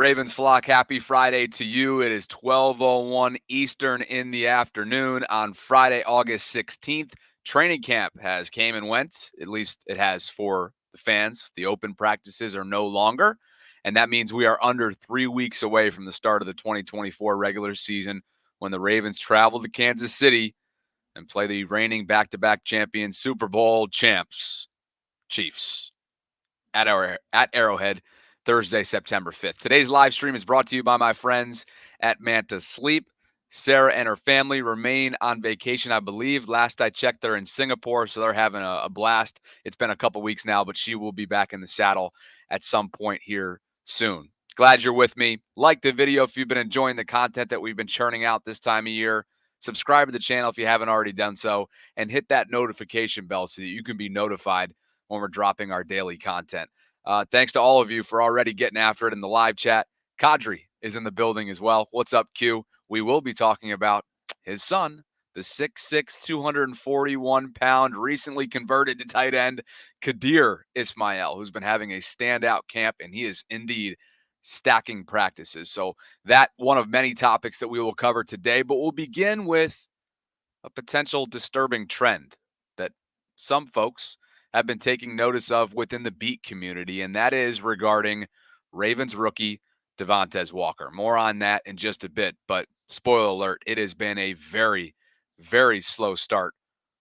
Ravens flock, happy Friday to you. It is 12:01 Eastern in the afternoon on Friday, August 16th. Training camp has came and went. At least it has for the fans. The open practices are no longer, and that means we are under 3 weeks away from the start of the 2024 regular season when the Ravens travel to Kansas City and play the reigning back-to-back champion Super Bowl champs, Chiefs, at Arrowhead Thursday, September 5th. Today's live stream is brought to you by my friends at Manta Sleep. Sarah and her family remain on vacation, I believe. Last I checked, they're in Singapore, so they're having a blast. It's been a couple weeks now, but she will be back in the saddle at some point here soon. Glad you're with me. Like the video if you've been enjoying the content that we've been churning out this time of year. Subscribe to the channel if you haven't already done so, and hit that notification bell so that you can be notified when we're dropping our daily content. Thanks to all of you for already getting after it in the live chat. Kadri is in the building as well. What's up, Q? We will be talking about his son, the 6'6", 241-pound, recently converted to tight end, Kadir Ismail, who's been having a standout camp, and he is indeed stacking practices. So that one of many topics that we will cover today, but we'll begin with a potential disturbing trend that some folks have been taking notice of within the beat community, and that is regarding Ravens rookie Devontez Walker. More on that in just a bit, but spoiler alert, it has been a very, very slow start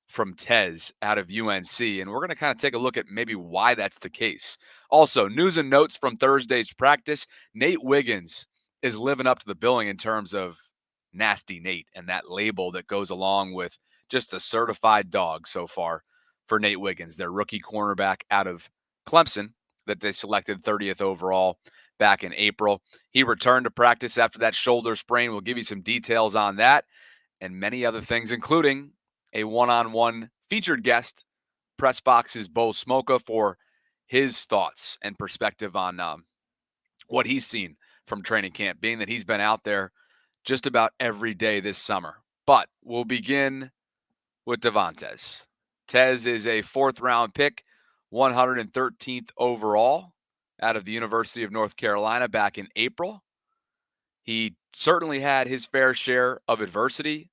from Tez out of UNC, and we're going to kind of take a look at maybe why that's the case. Also, news and notes from Thursday's practice. Nate Wiggins is living up to the billing in terms of Nasty Nate and that label that goes along with just a certified dog so far for Nate Wiggins, their rookie cornerback out of Clemson that they selected 30th overall back in April. He returned to practice after that shoulder sprain. We'll give you some details on that and many other things, including a one-on-one featured guest, Press Box's Bo Smoka, for his thoughts and perspective on what he's seen from training camp, being that he's been out there just about every day this summer. But we'll begin with Devontez. Tez is a fourth-round pick, 113th overall out of the University of North Carolina back in April. He certainly had his fair share of adversity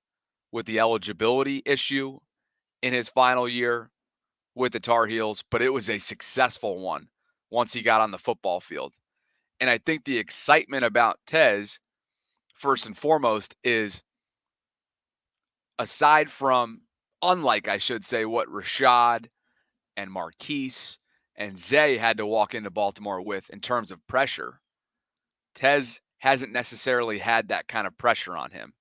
with the eligibility issue in his final year with the Tar Heels, but it was a successful one once he got on the football field. And I think the excitement about Tez, first and foremost, is aside from, unlike, I should say, what Rashad and Marquise and Zay had to walk into Baltimore with in terms of pressure, Tez hasn't necessarily had that kind of pressure on him,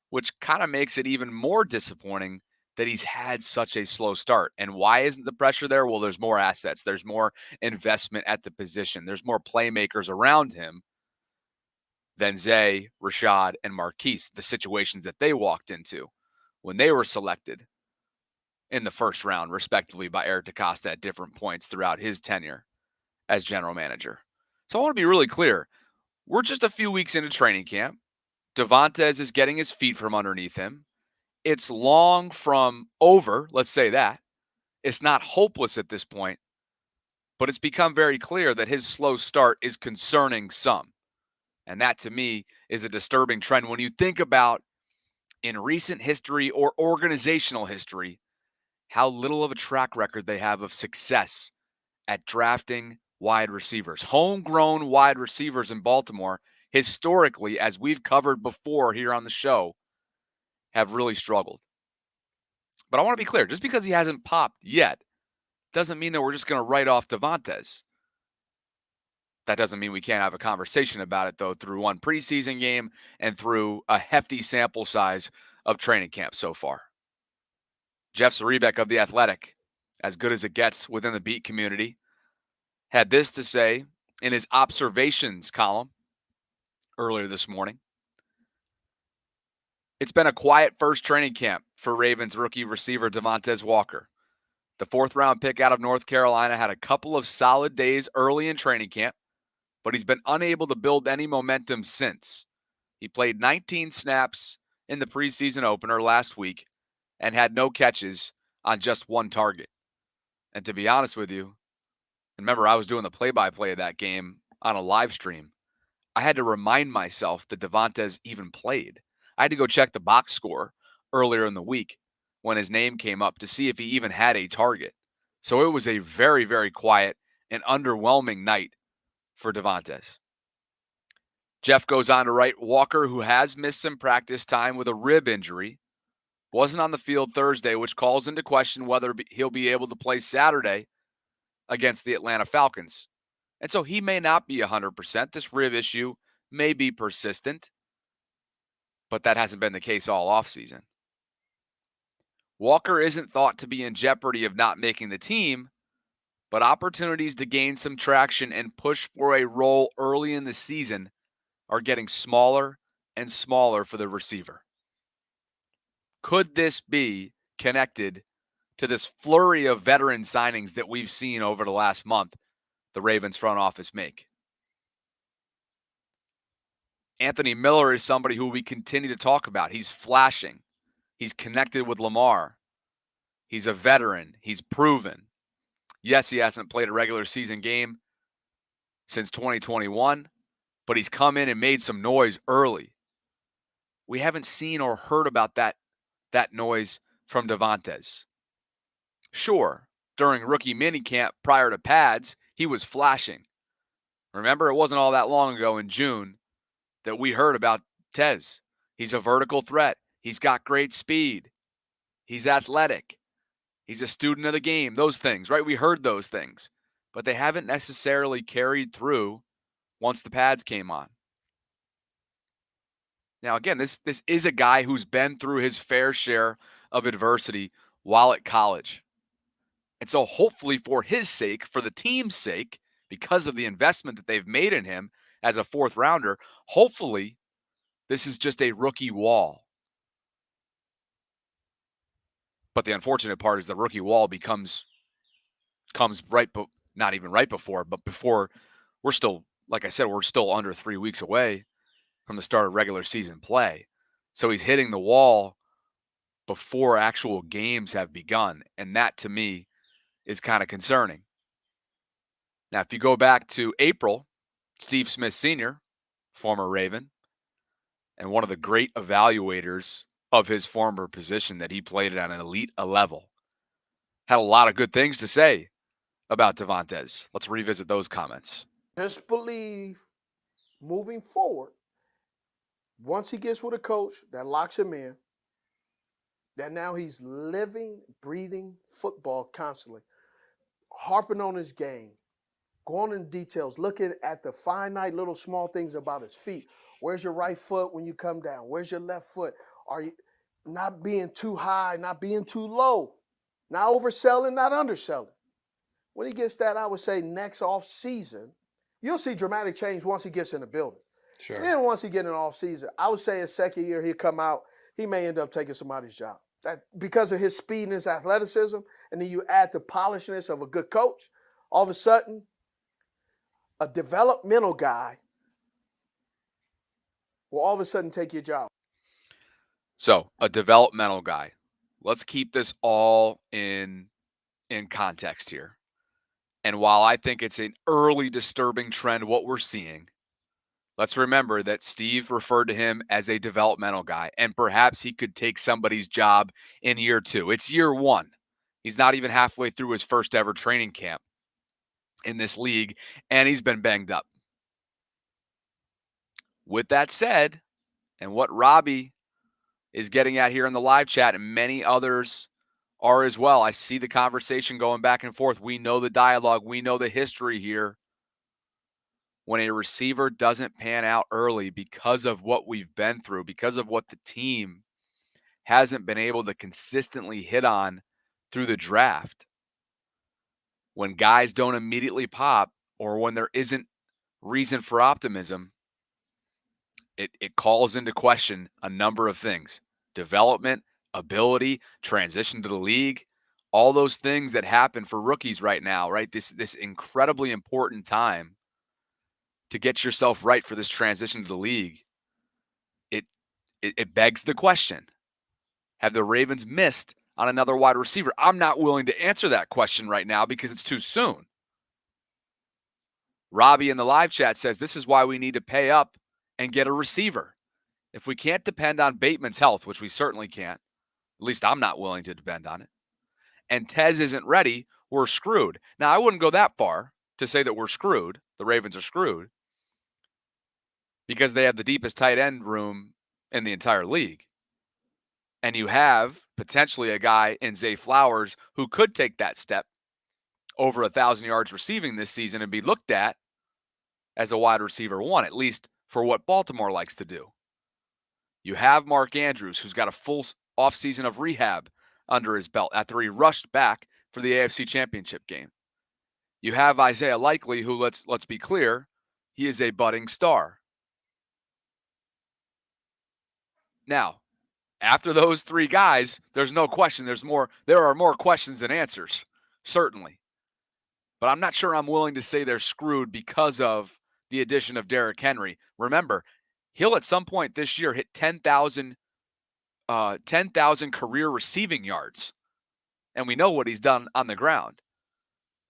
which kind of makes it even more disappointing that he's had such a slow start. And why isn't the pressure there? Well, there's more assets. There's more investment at the position. There's more playmakers around him than Zay, Rashad, and Marquise, the situations that they walked into when they were selected in the first round, respectively, by Eric DaCosta at different points throughout his tenure as general manager. So I want to be really clear. We're just a few weeks into training camp. Devontez is getting his feet from underneath him. It's long from over, let's say that. It's not hopeless at this point, but it's become very clear that his slow start is concerning some. And that, to me, is a disturbing trend when you think about, in recent history or organizational history, how little of a track record they have of success at drafting wide receivers. Homegrown wide receivers in Baltimore, historically, as we've covered before here on the show, have really struggled. But I want to be clear, just because he hasn't popped yet doesn't mean that we're just going to write off Devontez. That doesn't mean we can't have a conversation about it, though, through one preseason game and through a hefty sample size of training camp so far. Jeff Zrebiec of The Athletic, as good as it gets within the beat community, had this to say in his observations column earlier this morning. It's been a quiet first training camp for Ravens rookie receiver Devontez Walker. The fourth-round pick out of North Carolina had a couple of solid days early in training camp, but he's been unable to build any momentum since. He played 19 snaps in the preseason opener last week and had no catches on just one target. And to be honest with you, remember I was doing the play-by-play of that game on a live stream. I had to remind myself that Devontez even played. I had to go check the box score earlier in the week when his name came up to see if he even had a target. So it was a very, very quiet and underwhelming night for Devontez. Jeff goes on to write, Walker, who has missed some practice time with a rib injury, wasn't on the field Thursday, which calls into question whether he'll be able to play Saturday against the Atlanta Falcons. And so he may not be 100%. This rib issue may be persistent, but that hasn't been the case all offseason. Walker isn't thought to be in jeopardy of not making the team, but opportunities to gain some traction and push for a role early in the season are getting smaller and smaller for the receiver. Could this be connected to this flurry of veteran signings that we've seen over the last month the Ravens front office make? Anthony Miller is somebody who we continue to talk about. He's flashing. He's connected with Lamar. He's a veteran. He's proven. Yes, he hasn't played a regular season game since 2021, but he's come in and made some noise early. We haven't seen or heard about that noise from Devontez. Sure, during rookie minicamp prior to pads, he was flashing. Remember, it wasn't all that long ago in June that we heard about Tez. He's a vertical threat. He's got great speed. He's athletic. He's a student of the game. Those things, right? We heard those things. But they haven't necessarily carried through once the pads came on. Now, again, this is a guy who's been through his fair share of adversity while at college. And so hopefully for his sake, for the team's sake, because of the investment that they've made in him as a fourth rounder, hopefully this is just a rookie wall. But the unfortunate part is the rookie wall comes right, but not even right before, but before we're still, like I said, we're still under 3 weeks away from the start of regular season play. So he's hitting the wall before actual games have begun. And that to me is kind of concerning. Now, if you go back to April, Steve Smith Sr., former Raven, and one of the great evaluators of his former position that he played at an elite level, had a lot of good things to say about Devontez. Let's revisit those comments. Just believe moving forward, once he gets with a coach that locks him in, that now he's living, breathing football constantly, harping on his game, going into details, looking at the finite little small things about his feet. Where's your right foot when you come down? Where's your left foot? Are you not being too high, not being too low, not overselling, not underselling? When he gets that, I would say next off season, you'll see dramatic change once he gets in the building. Sure. Then once he get in off season, I would say his second year he'll come out, he may end up taking somebody's job. That because of his speed and his athleticism, and then you add the polishness of a good coach, all of a sudden, a developmental guy will all of a sudden take your job. So, a developmental guy. Let's keep this all in context here. And while I think it's an early disturbing trend, what we're seeing, let's remember that Steve referred to him as a developmental guy, and perhaps he could take somebody's job in year 2. It's year 1. He's not even halfway through his first ever training camp in this league, and he's been banged up. With that said, and what Robbie is getting at here in the live chat, and many others are as well, I see the conversation going back and forth. We know the dialogue. We know the history here. When a receiver doesn't pan out early because of what we've been through, because of what the team hasn't been able to consistently hit on through the draft, when guys don't immediately pop or when there isn't reason for optimism, it calls into question a number of things. Development, ability, transition to the league, all those things that happen for rookies right now, right? This incredibly important time to get yourself right for this transition to the league. It begs the question, have the Ravens missed on another wide receiver? I'm not willing to answer that question right now because it's too soon. Robbie in the live chat says this is why we need to pay up and get a receiver. If we can't depend on Bateman's health, which we certainly can't, at least I'm not willing to depend on it, and Tez isn't ready, we're screwed. Now, I wouldn't go that far to say that we're screwed. The Ravens are screwed because they have the deepest tight end room in the entire league. And you have potentially a guy in Zay Flowers who could take that step over 1,000 yards receiving this season and be looked at as a wide receiver one, at least for what Baltimore likes to do. You have Mark Andrews, who's got a full offseason of rehab under his belt after he rushed back for the AFC Championship game. You have Isaiah Likely, who, let's be clear, he is a budding star. Now, after those three guys, there's no question. There are more questions than answers, certainly. But I'm not sure I'm willing to say they're screwed because of the addition of Derrick Henry. Remember, he'll at some point this year hit 10,000 career receiving yards. And we know what he's done on the ground.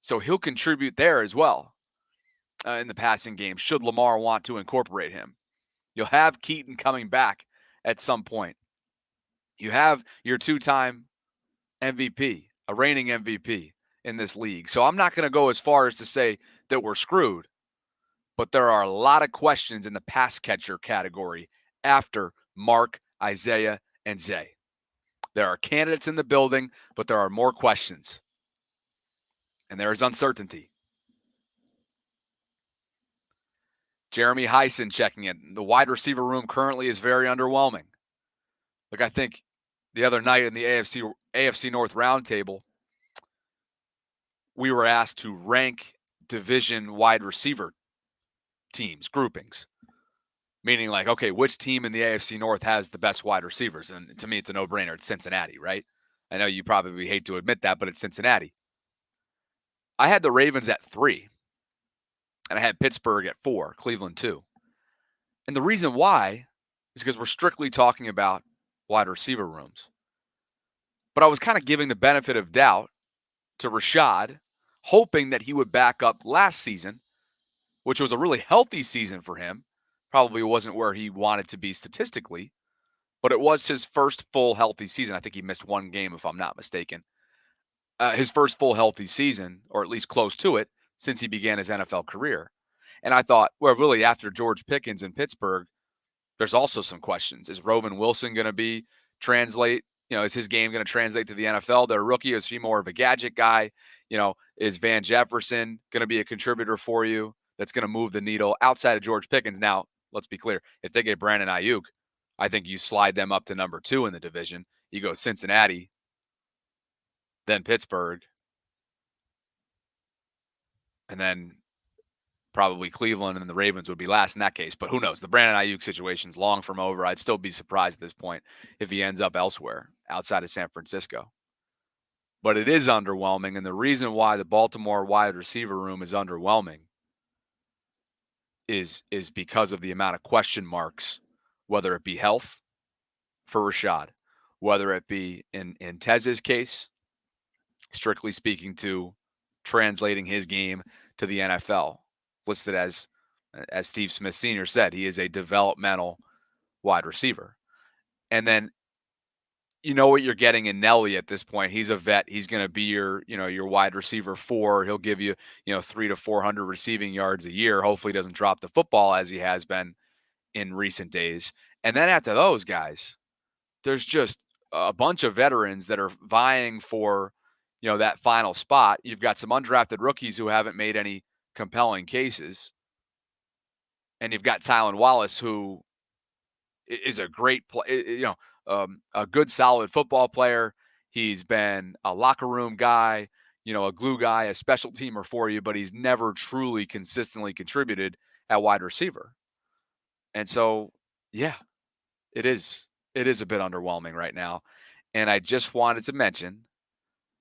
So he'll contribute there as well in the passing game, should Lamar want to incorporate him. You'll have Keaton coming back at some point. You have your two-time MVP, a reigning MVP in this league. So I'm not going to go as far as to say that we're screwed, but there are a lot of questions in the pass catcher category after Mark, Isaiah, and Zay. There are candidates in the building, but there are more questions. And there is uncertainty. Jeremy Heisen checking in. The wide receiver room currently is very underwhelming. Look, I think the other night in the AFC North roundtable, we were asked to rank division wide receiver teams, groupings. Meaning like, okay, which team in the AFC North has the best wide receivers? And to me, it's a no-brainer. It's Cincinnati, right? I know you probably hate to admit that, but it's Cincinnati. I had the Ravens at 3. And I had Pittsburgh at 4, Cleveland 2. And the reason why is because we're strictly talking about wide receiver rooms. But I was kind of giving the benefit of doubt to Rashad, hoping that he would back up last season, which was a really healthy season for him. Probably wasn't where he wanted to be statistically, but it was his first full healthy season. I think he missed one game, if I'm not mistaken. His first full healthy season, or at least close to it, since he began his NFL career. And I thought, well, really, after George Pickens in Pittsburgh, there's also some questions. Is Roman Wilson going to is his game going to translate to the NFL? They're a rookie. Is he more of a gadget guy? Is Van Jefferson going to be a contributor for you that's going to move the needle outside of George Pickens? Now, let's be clear. If they get Brandon Ayuk, I think you slide them up to number 2 in the division. You go Cincinnati, then Pittsburgh, and then probably Cleveland, and the Ravens would be last in that case. But who knows? The Brandon Ayuk situation's long from over. I'd still be surprised at this point if he ends up elsewhere outside of San Francisco. But it is underwhelming, and the reason why the Baltimore wide receiver room is underwhelming is because of the amount of question marks, whether it be health for Rashad, whether it be in Tez's case, strictly speaking to translating his game to the NFL. Listed as Steve Smith Sr. said, he is a developmental wide receiver. And then you know what you're getting in Nelly at this point. He's a vet. He's going to be your wide receiver 4. He'll give you, 300 to 400 receiving yards a year. Hopefully he doesn't drop the football as he has been in recent days. And then after those guys, there's just a bunch of veterans that are vying for, that final spot. You've got some undrafted rookies who haven't made any compelling cases. And you've got Tylan Wallace, who is a great a good, solid football player. He's been a locker room guy, a glue guy, a special teamer for you, but he's never truly consistently contributed at wide receiver. And so, yeah, it is a bit underwhelming right now. And I just wanted to mention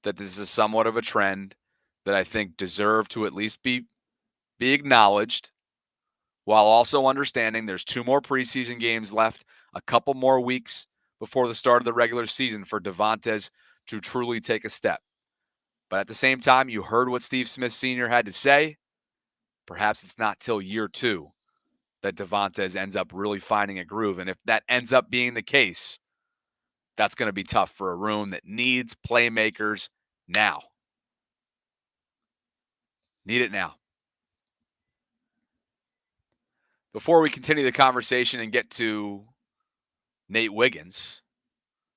that this is somewhat of a trend that I think deserve to at least be acknowledged, while also understanding there's 2 more preseason games left, a couple more weeks before the start of the regular season for Devontez to truly take a step. But at the same time, you heard what Steve Smith Sr. had to say. perhaps it's not till year 2 that Devontez ends up really finding a groove. And if that ends up being the case, that's going to be tough for a room that needs playmakers now. Need it now. Before we continue the conversation and get to Nate Wiggins,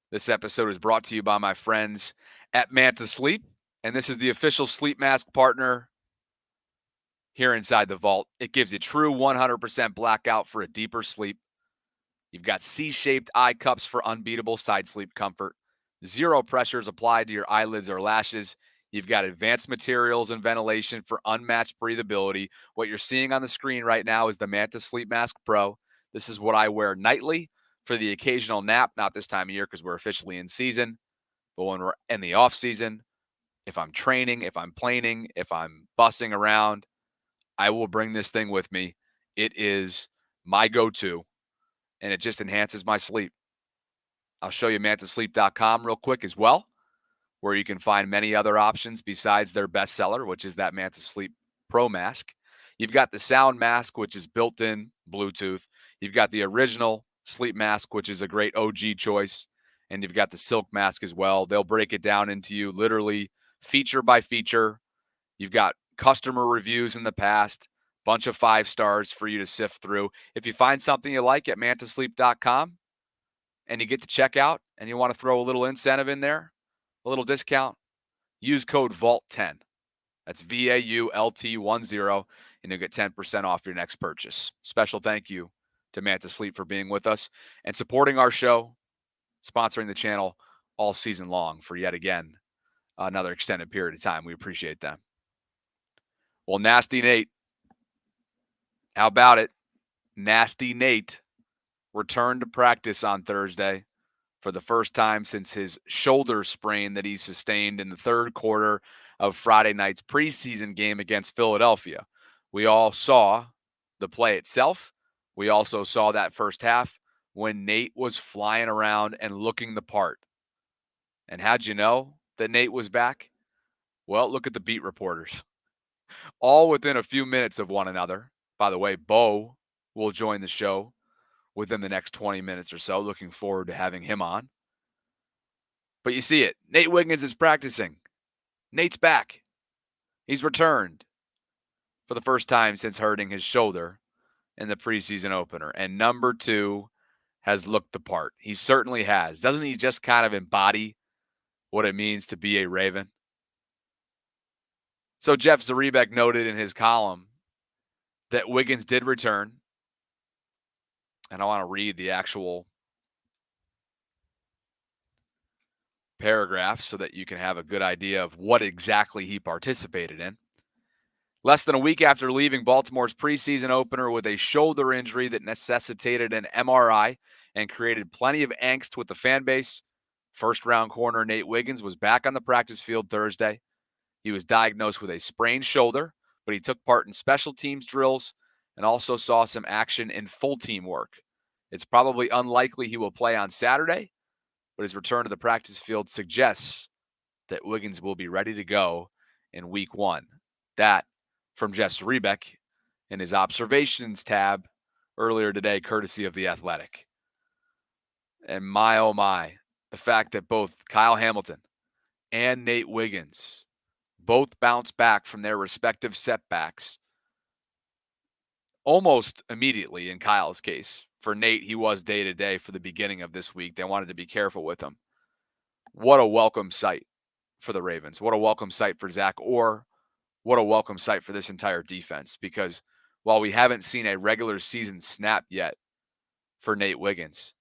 this episode is brought to you by my friends at Manta Sleep, and this is the official sleep mask partner here inside the vault. It gives you true 100% blackout for a deeper sleep. You've got C-shaped eye cups for unbeatable side sleep comfort. Zero pressures applied to your eyelids or lashes. You've got advanced materials and ventilation for unmatched breathability. What you're seeing on the screen right now is the Manta Sleep Mask Pro. This is what I wear nightly for the occasional nap, not this time of year because we're officially in season, but when we're in the off season, if I'm training, if I'm planing, if I'm bussing around, I will bring this thing with me. It is my go-to, and it just enhances my sleep. I'll show you mantasleep.com real quick as well, where you can find many other options besides their bestseller, which is that Manta Sleep Pro Mask. You've got the Sound Mask, which is built-in Bluetooth. You've got the original Sleep Mask, which is a great OG choice. And you've got the Silk Mask as well. They'll break it down into you literally feature by feature. You've got customer reviews in the past, bunch of 5 stars for you to sift through. If you find something you like at mantasleep.com and you get to checkout and you want to throw a little incentive in there, a little discount, use code VAULT10. That's VAULT10, and you'll get 10% off your next purchase. Special thank you to Manta Sleep for being with us and supporting our show, sponsoring the channel all season long for yet again another extended period of time. We appreciate them. Well, Nasty Nate, how about it? Nasty Nate returned to practice on Thursday for the first time since his shoulder sprain that he sustained in the third quarter of Friday night's preseason game against Philadelphia. We all saw the play itself. We also saw that first half when Nate was flying around and looking the part. And how'd you know that Nate was back? Well, look at the beat reporters. All within a few minutes of one another. By the way, Bo will join the show within the next 20 minutes or so. Looking forward to having him on. But you see it. Nate Wiggins is practicing. Nate's back. He's returned for the first time since hurting his shoulder in the preseason opener. And number 2 has looked the part. He certainly has. Doesn't he just kind of embody what it means to be a Raven? So Jeff Zrebiec noted in his column that Wiggins did return. And I want to read the actual paragraph so that you can have a good idea of what exactly he participated in. Less than a week after leaving Baltimore's preseason opener with a shoulder injury that necessitated an MRI and created plenty of angst with the fan base, first-round corner Nate Wiggins was back on the practice field Thursday. He was diagnosed with a sprained shoulder, but he took part in special teams drills and also saw some action in full team work. It's probably unlikely he will play on Saturday, but his return to the practice field suggests that Wiggins will be ready to go in week 1. That from Jeff Zrebiec in his observations tab earlier today, courtesy of The Athletic. And my, oh my, the fact that both Kyle Hamilton and Nate Wiggins both bounced back from their respective setbacks almost immediately in Kyle's case. For Nate, he was day-to-day for the beginning of this week. They wanted to be careful with him. What a welcome sight for the Ravens. What a welcome sight for Zach Orr. What a welcome sight for this entire defense, because while we haven't seen a regular season snap yet for Nate Wiggins,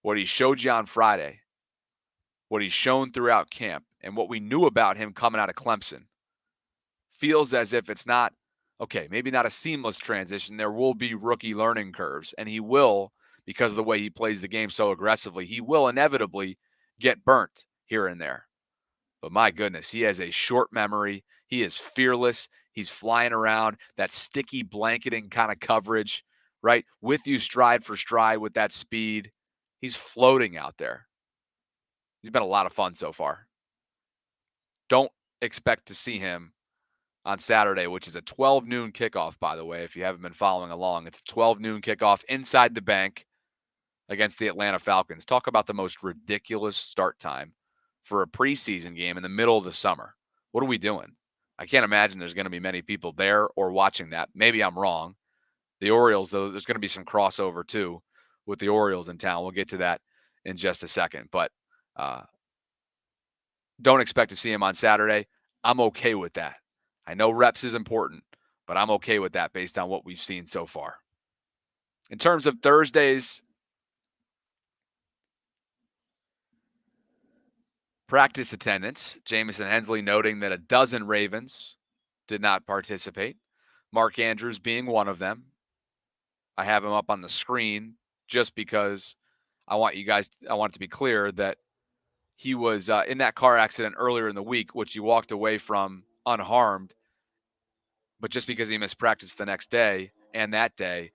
what he showed you on Friday, what he's shown throughout camp, and what we knew about him coming out of Clemson feels as if it's not, okay, maybe not a seamless transition. There will be rookie learning curves, and he will, because of the way he plays the game so aggressively, he will inevitably get burnt here and there. But my goodness, he has a short memory. He is fearless. He's flying around, that sticky blanketing kind of coverage, right? With you stride for stride with that speed. He's floating out there. He's been a lot of fun so far. Don't expect to see him on Saturday, which is a 12 noon kickoff, by the way, if you haven't been following along. It's a 12 noon kickoff inside the bank against the Atlanta Falcons. Talk about the most ridiculous start time for a preseason game in the middle of the summer. What are we doing? I can't imagine there's going to be many people there or watching that. Maybe I'm wrong. The Orioles, though, there's going to be some crossover, too, with the Orioles in town. We'll get to that in just a second. But don't expect to see him on Saturday. I'm okay with that. I know reps is important, but I'm okay with that based on what we've seen so far. In terms of Thursday's practice attendance, Jamison Hensley noting that a dozen Ravens did not participate, Mark Andrews being one of them. I have him up on the screen just because I want it to be clear that he was in that car accident earlier in the week, which he walked away from unharmed. But just because he missed practice the next day and that day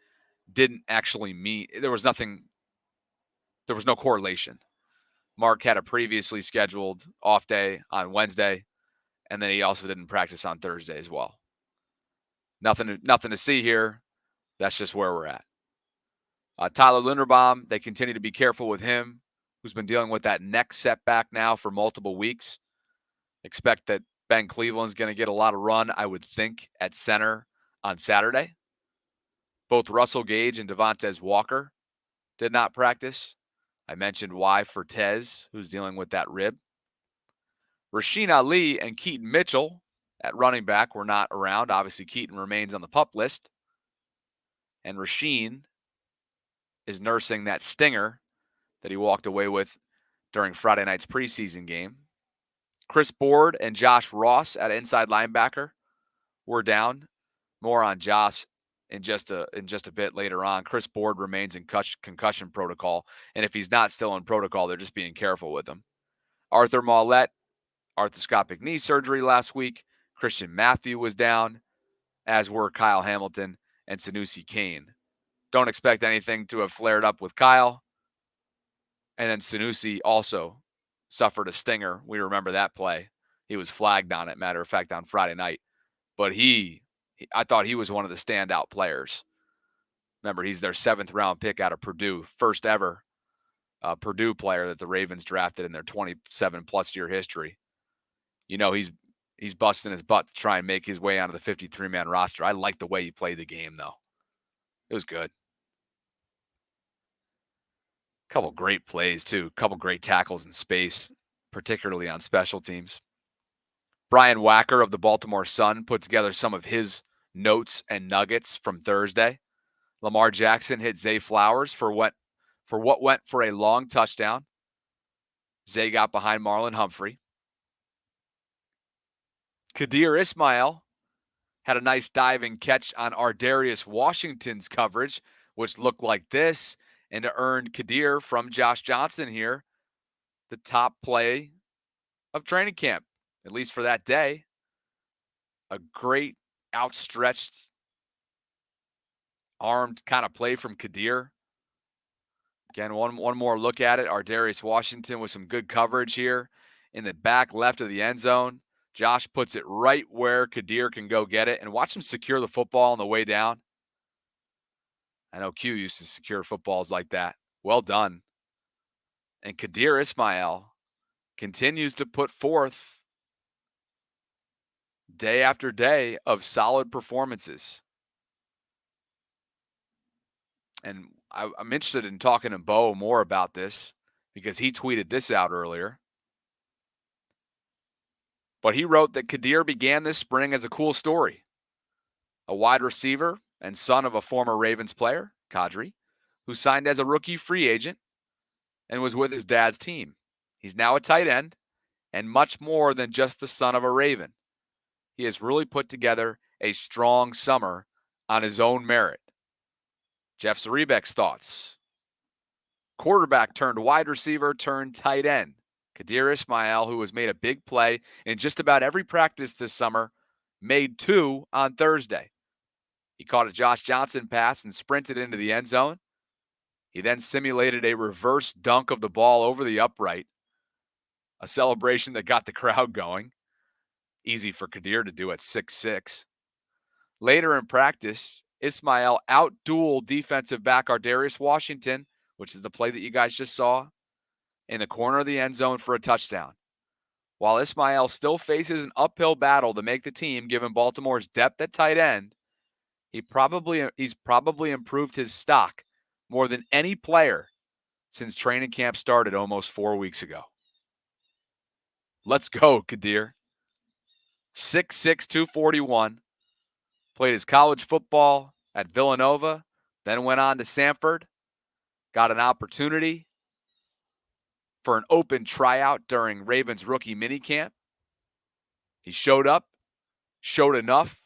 didn't actually mean there was no correlation. Mark had a previously scheduled off day on Wednesday, and then he also didn't practice on Thursday as well. Nothing to see here. That's just where we're at. Tyler Linderbaum, they continue to be careful with him, who's been dealing with that neck setback now for multiple weeks. Expect that Ben Cleveland's going to get a lot of run, I would think, at center on Saturday. Both Russell Gage and Devontez Walker did not practice. I mentioned why for Tez, who's dealing with that rib. Rasheen Ali and Keaton Mitchell at running back were not around. Obviously, Keaton remains on the PUP list. And Rasheen is nursing that stinger that he walked away with during Friday night's preseason game. Chris Board and Josh Ross at inside linebacker were down. More on Josh in just a bit later on. Chris Board remains in concussion protocol, and if he's not still in protocol, they're just being careful with him. Arthur Maulette, arthroscopic knee surgery last week. Christian Matthew was down, as were Kyle Hamilton and Sanusi Kane. Don't expect anything to have flared up with Kyle. And then Sanusi also suffered a stinger. We remember that play. He was flagged on it, matter of fact, on Friday night. But I thought he was one of the standout players. Remember, he's their 7th-round pick out of Purdue, first ever Purdue player that the Ravens drafted in their 27-plus year history. You know, he's busting his butt to try and make his way onto the 53-man roster. I like the way he played the game, though. It was good. Couple great plays, too. Couple great tackles in space, particularly on special teams. Brian Wacker of the Baltimore Sun put together some of his notes and nuggets from Thursday. Lamar Jackson hit Zay Flowers for what went for a long touchdown. Zay got behind Marlon Humphrey. Kadir Ismail had a nice diving catch on Ardarius Washington's coverage, which looked like this, and earned Kadir from Josh Johnson here the top play of training camp, at least for that day. A great outstretched, armed kind of play from Kadir. Again, one more look at it. Ardarius Washington with some good coverage here in the back left of the end zone. Josh puts it right where Kadir can go get it, and watch him secure the football on the way down. I know Q used to secure footballs like that. Well done. And Kadir Ismail continues to put forth day after day of solid performances. And I'm interested in talking to Bo more about this because he tweeted this out earlier. But he wrote that Kadir began this spring as a cool story. A wide receiver and son of a former Ravens player, Kadri, who signed as a rookie free agent and was with his dad's team. He's now a tight end and much more than just the son of a Raven. He has really put together a strong summer on his own merit. Jeff Zaribek's thoughts. Quarterback turned wide receiver turned tight end. Kadir Ismail, who has made a big play in just about every practice this summer, made 2 on Thursday. He caught a Josh Johnson pass and sprinted into the end zone. He then simulated a reverse dunk of the ball over the upright, a celebration that got the crowd going. Easy for Kadir to do at 6'6". Later in practice, Ismail out-dueled defensive back Ardarius Washington, which is the play that you guys just saw, in the corner of the end zone for a touchdown. While Ismail still faces an uphill battle to make the team, given Baltimore's depth at tight end, he's probably improved his stock more than any player since training camp started almost 4 weeks ago. Let's go, Kadir. 6'6", 241. Played his college football at Villanova, then went on to Samford. Got an opportunity for an open tryout during Ravens rookie minicamp. He showed up, showed enough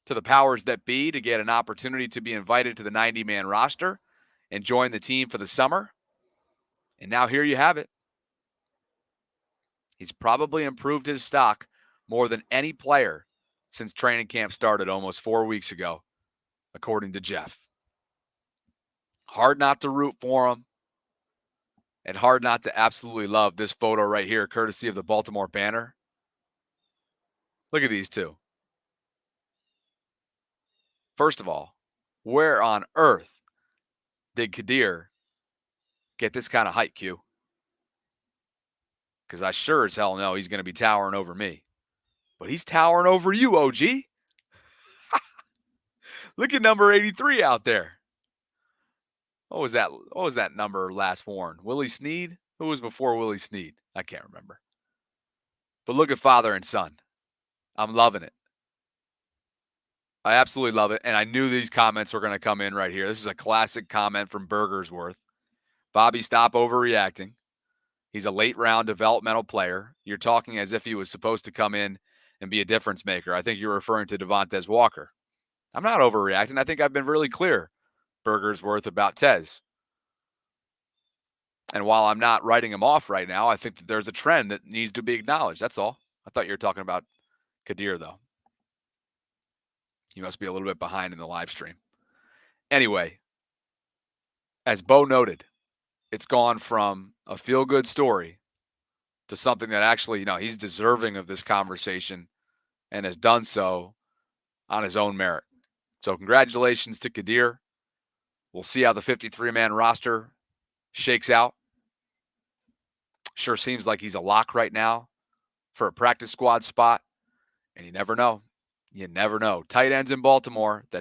to the powers that be to get an opportunity to be invited to the 90-man roster and join the team for the summer. And now here you have it. He's probably improved his stock more than any player since training camp started almost 4 weeks ago, according to Jeff. Hard not to root for him and hard not to absolutely love this photo right here, courtesy of the Baltimore Banner. Look at these two. First of all, where on earth did Kadir get this kind of height, Q? Because I sure as hell know he's going to be towering over me. But he's towering over you, OG. Look at number 83 out there. What was that number last worn? Willie Snead? Who was before Willie Snead? I can't remember. But look at father and son. I'm loving it. I absolutely love it. And I knew these comments were going to come in right here. This is a classic comment from Burgersworth. Bobby, stop overreacting. He's a late round developmental player. You're talking as if he was supposed to come in and be a difference maker. I think you're referring to Devontez Walker. I'm not overreacting. I think I've been really clear, Burgersworth, about Tez. And while I'm not writing him off right now, I think that there's a trend that needs to be acknowledged. That's all. I thought you were talking about Kadir, though. You must be a little bit behind in the live stream. Anyway, as Bo noted, it's gone from a feel-good story to something that actually, he's deserving of this conversation and has done so on his own merit. So congratulations to Kadir. We'll see how the 53-man roster shakes out. Sure seems like he's a lock right now for a practice squad spot, and you never know. You never know. Tight ends in Baltimore that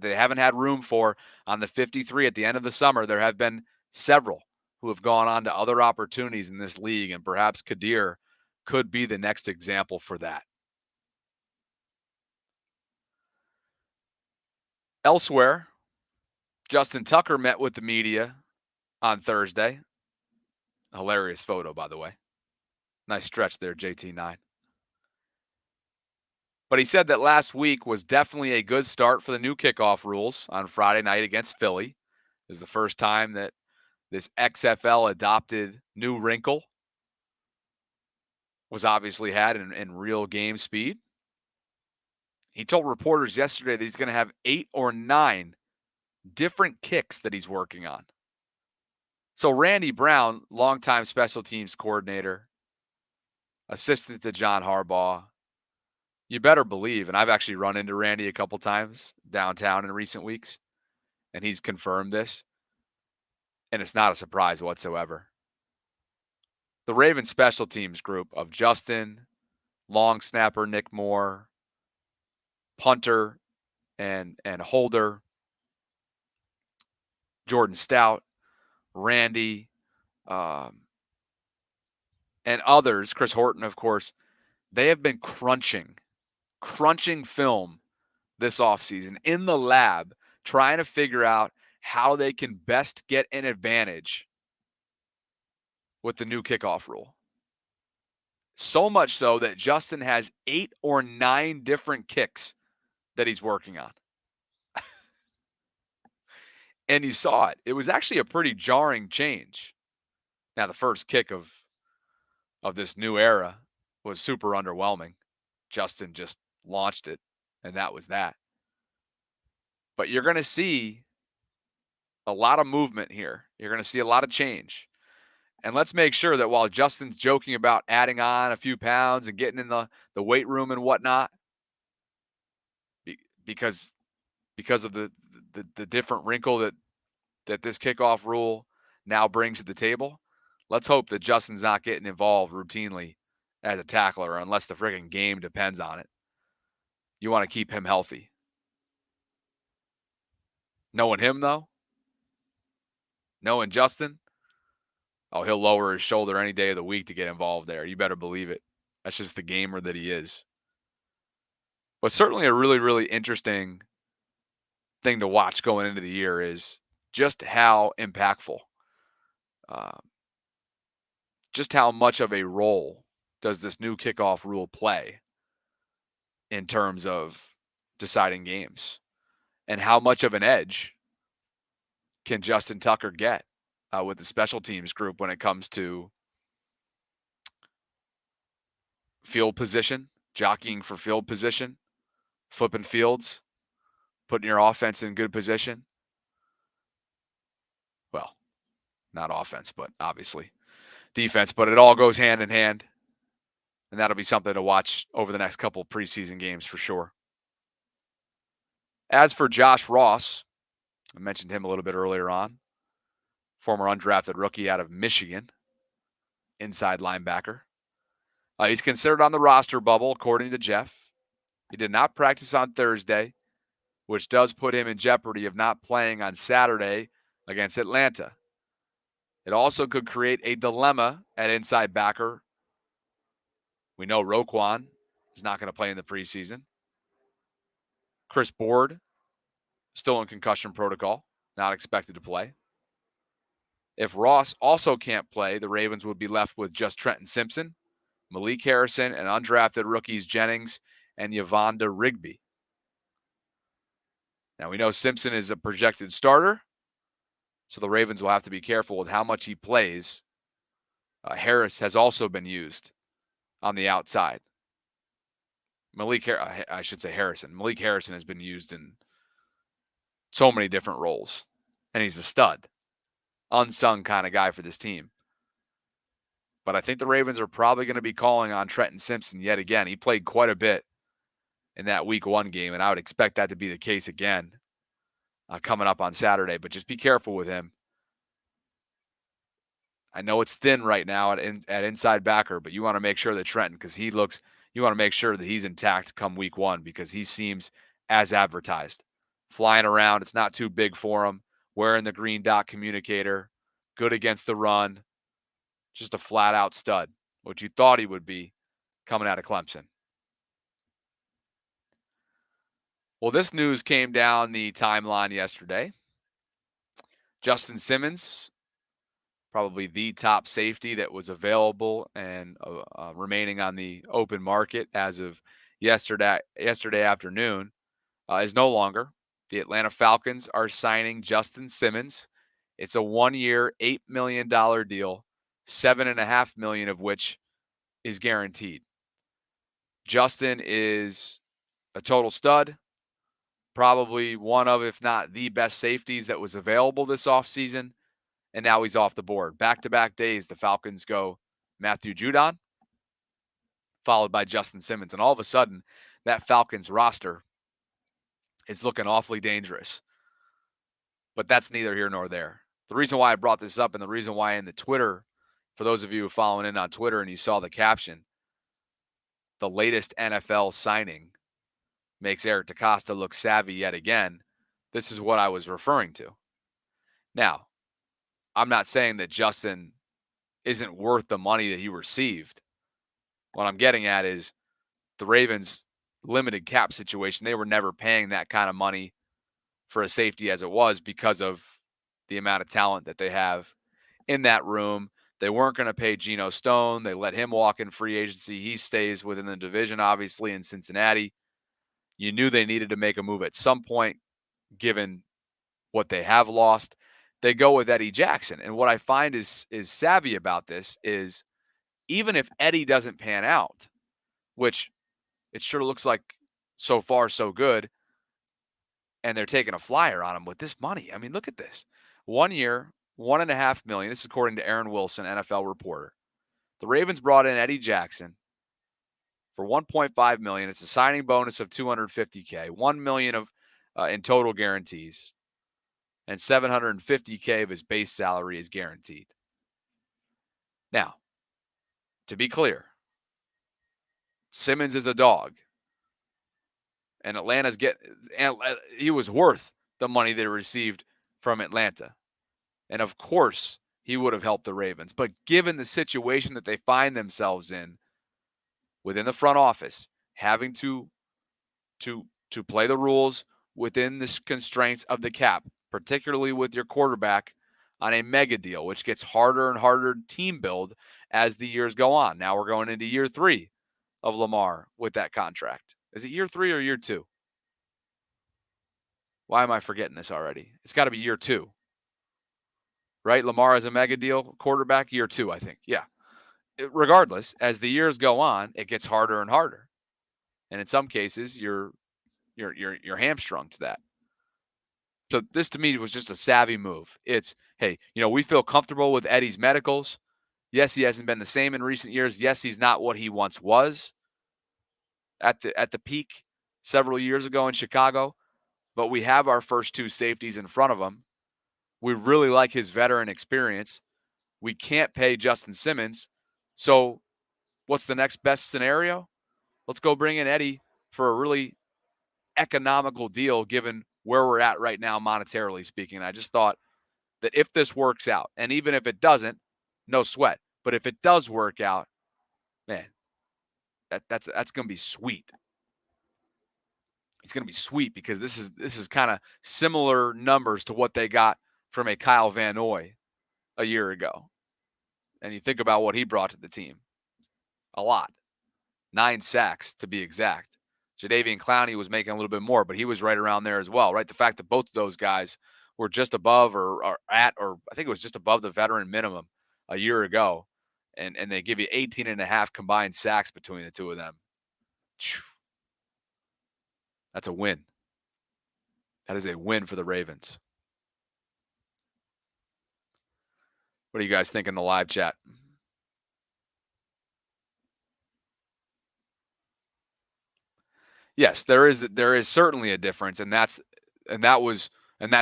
they haven't had room for on the 53 at the end of the summer. There have been several who have gone on to other opportunities in this league, and perhaps Kadir could be the next example for that. Elsewhere, Justin Tucker met with the media on Thursday. Hilarious photo, by the way. Nice stretch there, JT9. But he said that last week was definitely a good start for the new kickoff rules on Friday night against Philly. It was the first time that this XFL adopted new wrinkle was obviously had in real game speed. He told reporters yesterday that he's going to have 8 or 9 different kicks that he's working on. So Randy Brown, longtime special teams coordinator, assistant to John Harbaugh, you better believe, and I've actually run into Randy a couple times downtown in recent weeks, and he's confirmed this, and it's not a surprise whatsoever. The Ravens special teams group of Justin, long snapper Nick Moore, punter and holder Jordan Stout, Randy, and others, Chris Horton, of course, they have been crunching film this offseason in the lab, trying to figure out how they can best get an advantage with the new kickoff rule. So much so that Justin has 8 or 9 different kicks that he's working on. And you saw it. It was actually a pretty jarring change. Now, the first kick of this new era was super underwhelming. Justin just launched it, and that was that. But you're going to see a lot of movement here. You're going to see a lot of change. And let's make sure that while Justin's joking about adding on a few pounds and getting in the weight room and whatnot, because of the different wrinkle that this kickoff rule now brings to the table, let's hope that Justin's not getting involved routinely as a tackler unless the friggin' game depends on it. You want to keep him healthy. Knowing him, though, knowing Justin, oh, he'll lower his shoulder any day of the week to get involved there. You better believe it. That's just the gamer that he is. But certainly a really, really interesting thing to watch going into the year is just how impactful, um, just how much of a role does this new kickoff rule play in terms of deciding games, and how much of an edge can Justin Tucker get with the special teams group when it comes to field position, jockeying for field position, flipping fields, putting your offense in good position. Well, not offense, but obviously defense, but it all goes hand in hand. And that'll be something to watch over the next couple preseason games for sure. As for Josh Ross, I mentioned him a little bit earlier on. Former undrafted rookie out of Michigan, inside linebacker. He's considered on the roster bubble, according to Jeff. He did not practice on Thursday, which does put him in jeopardy of not playing on Saturday against Atlanta. It also could create a dilemma at inside backer. We know Roquan is not going to play in the preseason. Chris Board, still in concussion protocol, not expected to play. If Ross also can't play, the Ravens would be left with just Trenton Simpson, Malik Harrison, and undrafted rookies Jennings and Yvonda Rigby. Now, we know Simpson is a projected starter, so the Ravens will have to be careful with how much he plays. Harris has also been used on the outside. Harrison. Malik Harrison has been used in so many different roles, and he's a stud, unsung kind of guy for this team. But I think the Ravens are probably going to be calling on Trenton Simpson yet again. He played quite a bit in that week 1 game, and I would expect that to be the case again coming up on Saturday. But just be careful with him. I know it's thin right now at inside backer, but you want to make sure that Trenton, because you want to make sure that he's intact come week 1, because he seems as advertised. Flying around, it's not too big for him. Wearing the green dot communicator, good against the run. Just a flat-out stud, what you thought he would be coming out of Clemson. Well, this news came down the timeline yesterday. Justin Simmons, probably the top safety that was available and remaining on the open market as of yesterday afternoon, is no longer. The Atlanta Falcons are signing Justin Simmons. It's a 1-year, $8 million deal, $7.5 million of which is guaranteed. Justin is a total stud, probably one of, if not the best safeties that was available this offseason, and now he's off the board. Back-to-back days, the Falcons go Matthew Judon, followed by Justin Simmons, and all of a sudden, that Falcons roster is looking awfully dangerous. But that's neither here nor there. The reason why I brought this up, and the reason why in the Twitter, for those of you who are following in on Twitter and you saw the caption, the latest NFL signing makes Eric DeCosta look savvy yet again. This is what I was referring to. Now, I'm not saying that Justin isn't worth the money that he received. What I'm getting at is the Ravens' limited cap situation. They were never paying that kind of money for a safety as it was because of the amount of talent that they have in that room. They weren't going to pay Geno Stone. They let him walk in free agency. He stays within the division, obviously, in Cincinnati. You knew they needed to make a move at some point, given what they have lost. They go with Eddie Jackson. And what I find is savvy about this is even if Eddie doesn't pan out, which it sure looks like so far so good, and they're taking a flyer on him with this money. I mean, look at this. 1 year, $1.5 million. This is according to Aaron Wilson, NFL reporter. The Ravens brought in Eddie Jackson for $1.5 million. It's a signing bonus of $250K, $1 million of in total guarantees, and $750K of his base salary is guaranteed. Now, to be clear, Simmons is a dog, and he was worth the money they received from Atlanta. And of course, he would have helped the Ravens. But given the situation that they find themselves in within the front office, having to play the rules within the constraints of the cap, particularly with your quarterback on a mega deal, which gets harder and harder to team build as the years go on. Now we're going into year 3 of Lamar with that contract. Is it year 3 or year 2? Why am I forgetting this already? It's got to be year 2. Right? Lamar has a mega deal quarterback year 2, I think. Yeah. Regardless, as the years go on, it gets harder and harder. And in some cases, you're hamstrung to that. So this to me was just a savvy move. It's, hey, we feel comfortable with Eddie's medicals. Yes, he hasn't been the same in recent years. Yes, he's not what he once was at the peak several years ago in Chicago. But we have our first 2 safeties in front of him. We really like his veteran experience. We can't pay Justin Simmons. So what's the next best scenario? Let's go bring in Eddie for a really economical deal given where we're at right now monetarily speaking. I just thought that if this works out, and even if it doesn't, no sweat. But if it does work out, man, that's going to be sweet. It's going to be sweet because this is kind of similar numbers to what they got from a Kyle Van Noy a year ago. And you think about what he brought to the team. A lot. 9 sacks to be exact. Jadeveon Clowney was making a little bit more, but he was right around there as well, right? The fact that both of those guys were just above or I think it was just above the veteran minimum a year ago, and they give you 18.5 combined sacks between the two of them. That's a win. That is a win for the Ravens. What do you guys think in the live chat? Yes, there is certainly a difference, and that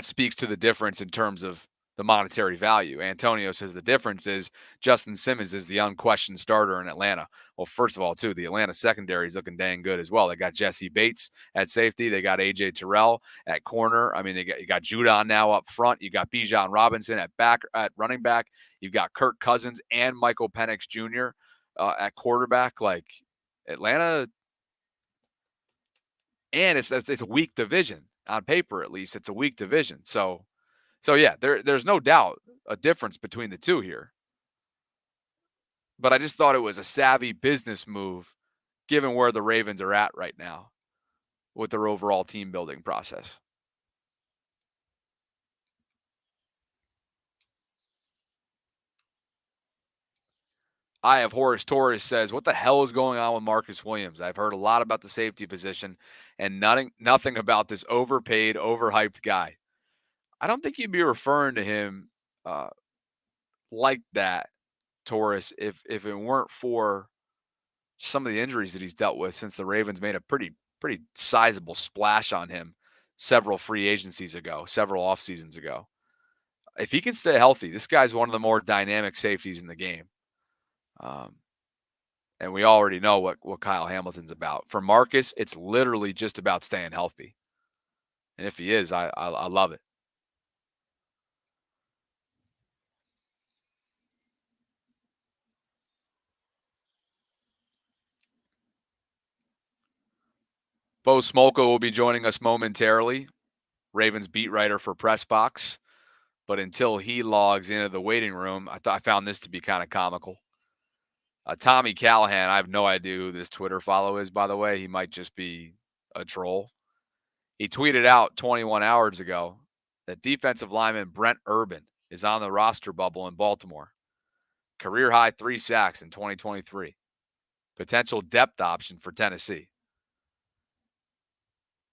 speaks to the difference in terms of the monetary value. Antonio says the difference is Justin Simmons is the unquestioned starter in Atlanta. Well, first of all, too, the Atlanta secondary is looking dang good as well. They got Jesse Bates at safety. They got AJ Terrell at corner. I mean, you got Judon now up front. You got Bijan Robinson at running back. You've got Kirk Cousins and Michael Penix Jr. At quarterback. Like Atlanta. And it's a weak division on paper, at least. It's a weak division. So yeah, there's no doubt a difference between the two here. But I just thought it was a savvy business move, given where the Ravens are at right now with their overall team building process. I have Horace Torres says, what the hell is going on with Marcus Williams? I've heard a lot about the safety position and nothing about this overpaid, overhyped guy. I don't think you'd be referring to him like that, Torres, if it weren't for some of the injuries that he's dealt with since the Ravens made a pretty sizable splash on him several free agencies ago, several off seasons ago. If he can stay healthy, this guy's one of the more dynamic safeties in the game. And we already know what Kyle Hamilton's about. For Marcus, it's literally just about staying healthy. And if he is, I love it. Bo Smolka will be joining us momentarily, Ravens beat writer for Press Box. But until he logs into the waiting room, I found this to be kind of comical. Tommy Callahan, I have no idea who this Twitter follow is, by the way. He might just be a troll. He tweeted out 21 hours ago that defensive lineman Brent Urban is on the roster bubble in Baltimore. Career high 3 sacks in 2023. Potential depth option for Tennessee.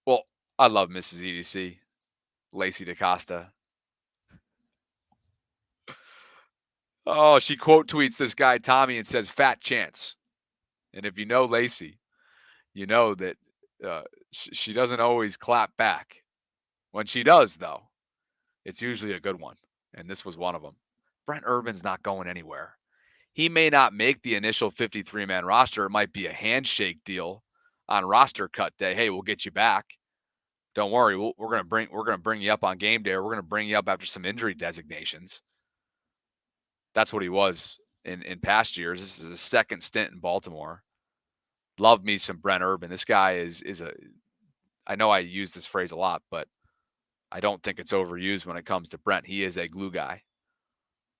Well, I love Mrs. EDC, Lacey DaCosta. Oh, she quote tweets this guy, Tommy, and says, "Fat chance." And if you know Lacey, you know that uh, she doesn't always clap back. When she does, though, it's usually a good one. And this was one of them. Brent Urban's not going anywhere. He may not make the initial 53-man roster. It might be a handshake deal on roster cut day. Hey, we'll get you back. Don't worry, we're gonna bring you up on game day, or we're gonna bring you up after some injury designations. That's what he was in past years. This is his second stint in Baltimore. Love me some Brent Urban. This guy is a. I know I use this phrase a lot, but I don't think it's overused when it comes to Brent. He is a glue guy.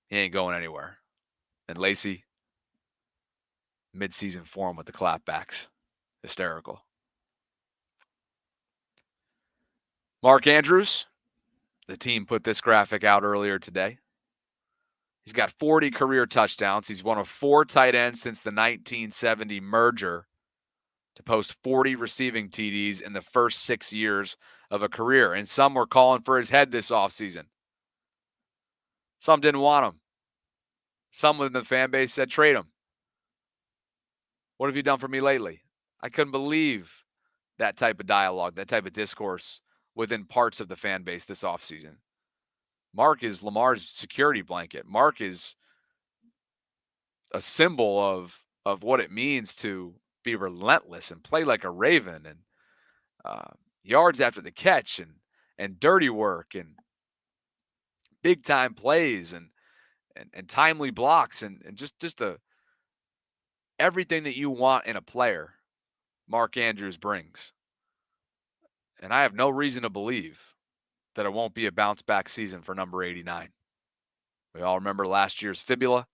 He ain't going anywhere. And Lacey, midseason form with the clapbacks, hysterical. Mark Andrews, the team put this graphic out earlier today. He's got 40 career touchdowns. He's one of 4 tight ends since the 1970 merger to post 40 receiving TDs in the first 6 years of a career. And some were calling for his head this offseason. Some didn't want him. Some within the fan base said, trade him. What have you done for me lately? I couldn't believe that type of dialogue, that type of discourse within parts of the fan base this offseason. Mark is Lamar's security blanket. Mark is a symbol of what it means to be relentless and play like a Raven, and yards after the catch, and dirty work, and big time plays, and timely blocks, and just everything that you want in a player, Mark Andrews brings. And I have no reason to believe that it won't be a bounce back season for number 89. We all remember last year's fibula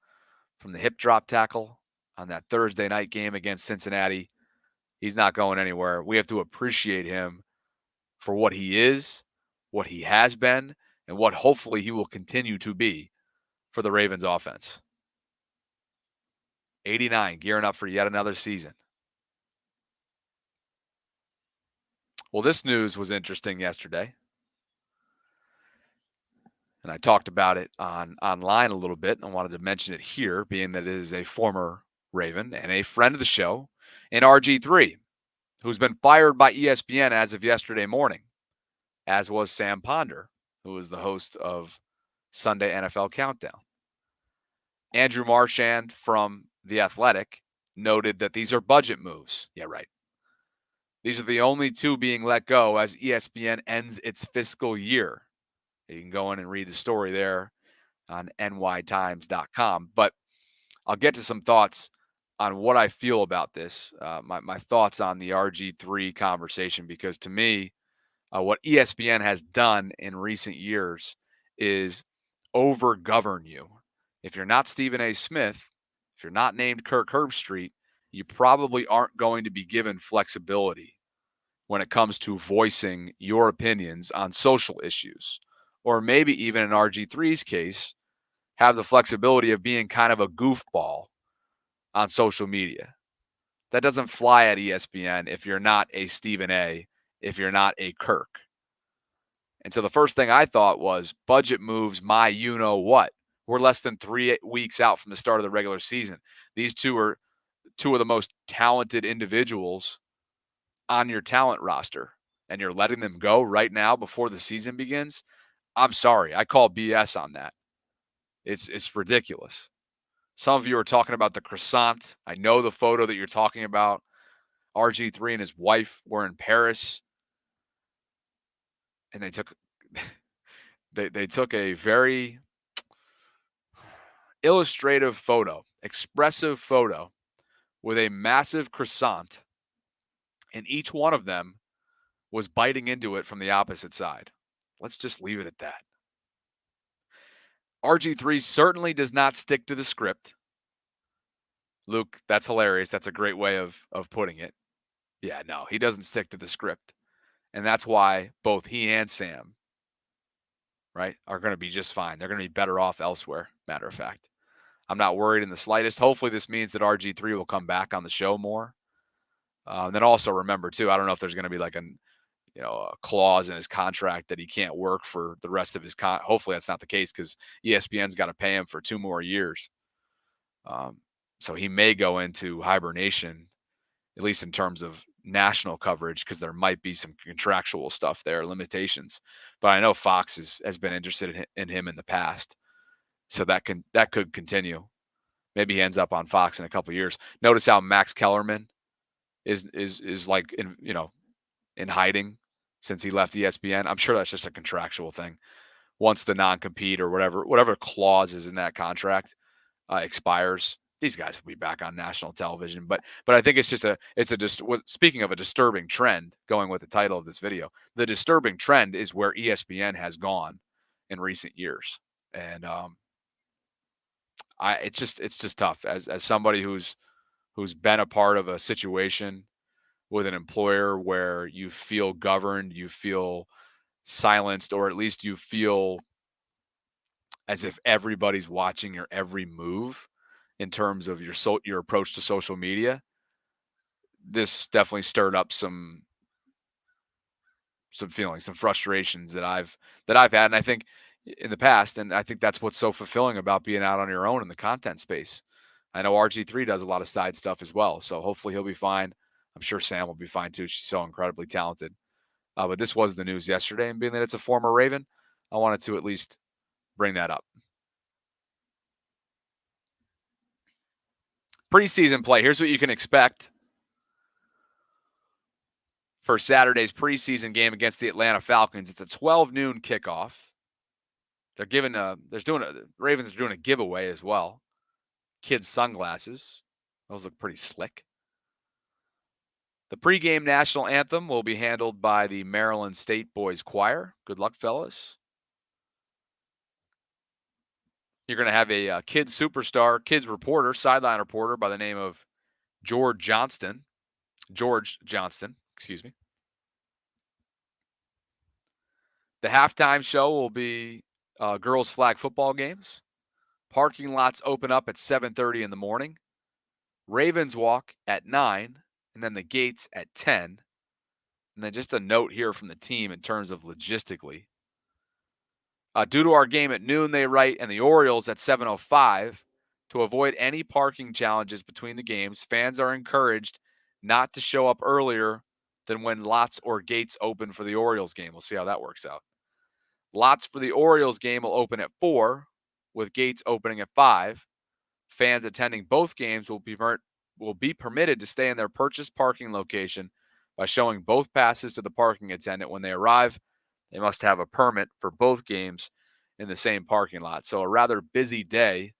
from the hip drop tackle on that Thursday night game against Cincinnati. He's not going anywhere. We have to appreciate him for what he is, what he has been, and what hopefully he will continue to be for the Ravens offense. 89 gearing up for yet another season. Well, this news was interesting yesterday, and I talked about it online a little bit, and I wanted to mention it here, being that it is a former Raven and a friend of the show, and RG3, who's been fired by ESPN as of yesterday morning, as was Sam Ponder, who was the host of Sunday NFL Countdown. Andrew Marchand from The Athletic noted that these are budget moves. Yeah, right. These are the only 2 being let go as ESPN ends its fiscal year. You can go in and read the story there on nytimes.com. But I'll get to some thoughts on what I feel about this, my thoughts on the RG3 conversation, because to me, what ESPN has done in recent years is over-govern you. If you're not Stephen A. Smith, if you're not named Kirk Herbstreit, you probably aren't going to be given flexibility when it comes to voicing your opinions on social issues. Or maybe even in RG3's case, have the flexibility of being kind of a goofball on social media. That doesn't fly at ESPN if you're not a Stephen A., if you're not a Kirk. And so the first thing I thought was budget moves, my you-know-what. We're less than 3 weeks out from the start of the regular season. These 2 are 2 of the most talented individuals on your talent roster, and you're letting them go right now before the season begins. I'm sorry. I call BS on that. It's ridiculous. Some of you are talking about the croissant. I know the photo that you're talking about. RG3 and his wife were in Paris, and they took they took a very illustrative photo, expressive photo with a massive croissant, and each one of them was biting into it from the opposite side. Let's just leave it at that. RG3 certainly does not stick to the script. Luke, that's hilarious. That's a great way of putting it. Yeah, no, he doesn't stick to the script. And that's why both he and Sam, right, are going to be just fine. They're going to be better off elsewhere, matter of fact. I'm not worried in the slightest. Hopefully this means that RG3 will come back on the show more. And then also remember, too, I don't know if there's going to be like a clause in his contract that he can't work for the rest of his hopefully that's not the case, because ESPN's got to pay him for 2 more years. So he may go into hibernation, at least in terms of national coverage, because there might be some contractual stuff there, limitations. But I know Fox has been interested in him in the past, so that could continue. Maybe he ends up on Fox in a couple of years. Notice how Max Kellerman is like in hiding since he left ESPN. I'm sure that's just a contractual thing. Once the non-compete or whatever clause is in that contract expires, these guys will be back on national television. But I think speaking of a disturbing trend, going with the title of this video, the disturbing trend is where ESPN has gone in recent years, and it's just tough as somebody who's been a part of a situation with an employer where you feel governed, you feel silenced, or at least you feel as if everybody's watching your every move in terms of your approach to social media. This definitely stirred up some feelings, some frustrations that I've had, and I think in the past, and I think that's what's so fulfilling about being out on your own in the content space. I know RG3 does a lot of side stuff as well, so hopefully he'll be fine. I'm sure Sam will be fine too. She's so incredibly talented. But this was the news yesterday, and being that it's a former Raven, I wanted to at least bring that up. Preseason play. Here's what you can expect for Saturday's preseason game against the Atlanta Falcons. It's a 12 noon kickoff. The Ravens are doing a giveaway as well. Kids sunglasses. Those look pretty slick. The pregame national anthem will be handled by the Maryland State Boys Choir. Good luck, fellas. You're going to have a kids superstar, kids reporter, sideline reporter by the name of George Johnston, excuse me. The halftime show will be girls flag football games. Parking lots open up at 7:30 in the morning. Ravens walk at 9, and then the gates at 10. And then just a note here from the team in terms of logistically. Due to our game at noon, they write, and the Orioles at 7:05, to avoid any parking challenges between the games, fans are encouraged not to show up earlier than when lots or gates open for the Orioles game. We'll see how that works out. Lots for the Orioles game will open at 4, with gates opening at 5. Fans attending both games will be permitted to stay in their purchased parking location by showing both passes to the parking attendant when they arrive. They must have a permit for both games in the same parking lot. So a rather busy day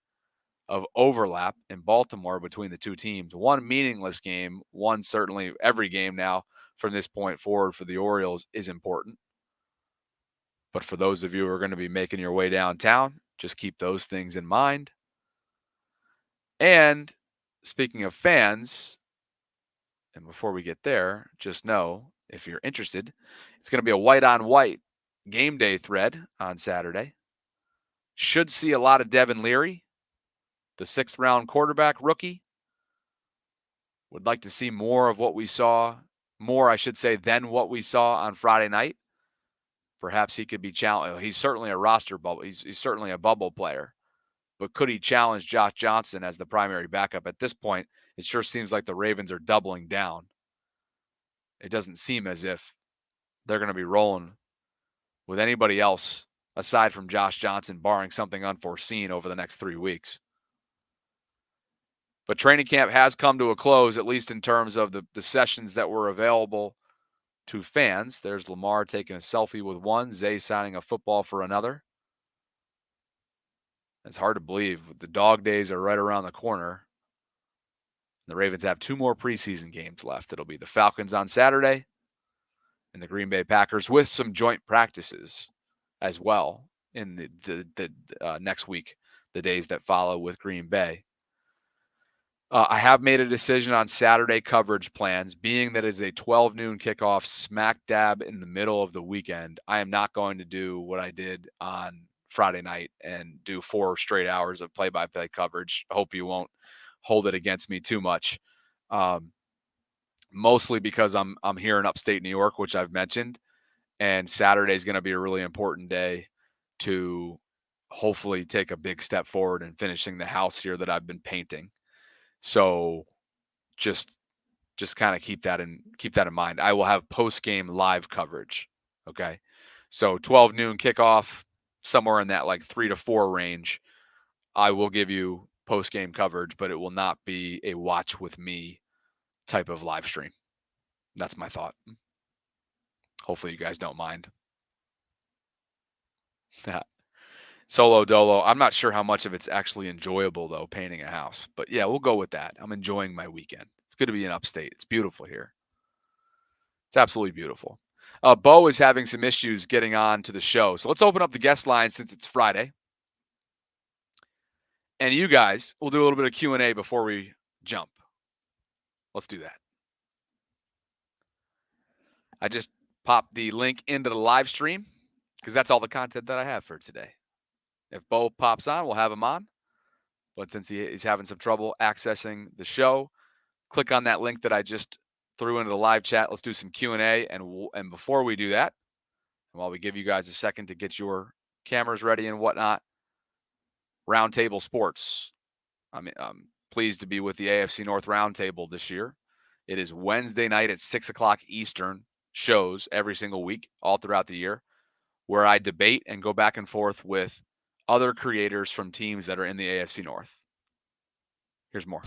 of overlap in Baltimore between the two teams. One meaningless game, one certainly every game now from this point forward for the Orioles is important. But for those of you who are going to be making your way downtown, just keep those things in mind. And speaking of fans, and before we get there, just know, if you're interested, it's going to be a white-on-white game day thread on Saturday. Should see a lot of Devin Leary, the 6th-round quarterback rookie. Would like to see more of what we saw, than what we saw on Friday night. Perhaps he could be challenged. He's certainly a roster bubble. He's certainly a bubble player. But could he challenge Josh Johnson as the primary backup? At this point, it sure seems like the Ravens are doubling down. It doesn't seem as if they're going to be rolling with anybody else aside from Josh Johnson, barring something unforeseen over the next 3 weeks. But training camp has come to a close, at least in terms of the sessions that were available to fans. There's Lamar taking a selfie with one, Zay signing a football for another. It's hard to believe. The dog days are right around the corner. The Ravens have 2 more preseason games left. It'll be the Falcons on Saturday and the Green Bay Packers, with some joint practices as well in the next week, the days that follow with Green Bay. I have made a decision on Saturday coverage plans, being that it's a 12 noon kickoff smack dab in the middle of the weekend. I am not going to do what I did on Friday night and do 4 straight hours of play-by-play coverage. I hope you won't hold it against me too much. mostly because I'm here in upstate New York, which I've mentioned, and Saturday is going to be a really important day to hopefully take a big step forward in finishing the house here that I've been painting. So just kind of keep that in mind. I will have post-game live coverage. Okay. So 12 noon kickoff, somewhere in that like 3 to 4 range. I will give you post-game coverage, but it will not be a watch with me type of live stream. That's my thought. Hopefully you guys don't mind. Solo dolo. I'm not sure how much of it's actually enjoyable though, painting a house. But yeah, we'll go with that. I'm enjoying my weekend. It's good to be in upstate. It's beautiful here. It's absolutely beautiful. Bo is having some issues getting on to the show. So let's open up the guest line since it's Friday. And you guys, we'll do a little bit of Q&A before we jump. Let's do that. I just popped the link into the live stream because that's all the content that I have for today. If Bo pops on, we'll have him on. But since he's having some trouble accessing the show, click on that link that I just threw into the live chat. Let's do some Q&A. And before we do that, and while we give you guys a second to get your cameras ready and whatnot, Roundtable Sports. I'm pleased to be with the AFC North Roundtable this year. It is Wednesday night at 6 o'clock Eastern shows every single week, all throughout the year, where I debate and go back and forth with other creators from teams that are in the AFC North. Here's more.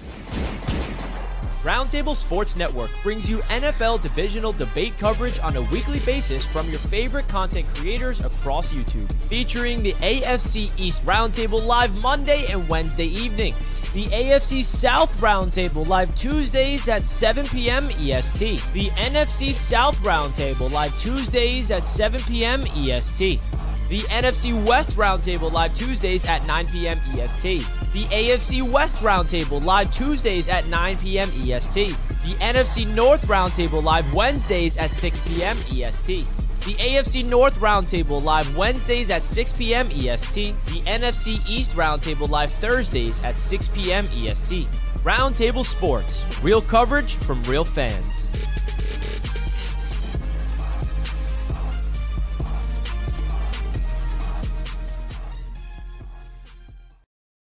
Roundtable Sports Network brings you NFL divisional debate coverage on a weekly basis from your favorite content creators across YouTube, featuring the AFC East Roundtable live Monday and Wednesday evenings, the AFC South Roundtable live Tuesdays at 7 p.m. EST, the NFC South Roundtable live Tuesdays at 7 p.m. EST, the NFC West Roundtable live Tuesdays at 9 p.m. EST. The AFC West Roundtable live Tuesdays at 9 p.m. EST. The NFC North Roundtable live Wednesdays at 6 p.m. EST. The AFC North Roundtable live Wednesdays at 6 p.m. EST. The NFC East Roundtable live Thursdays at 6 p.m. EST. Roundtable Sports. Real coverage from real fans.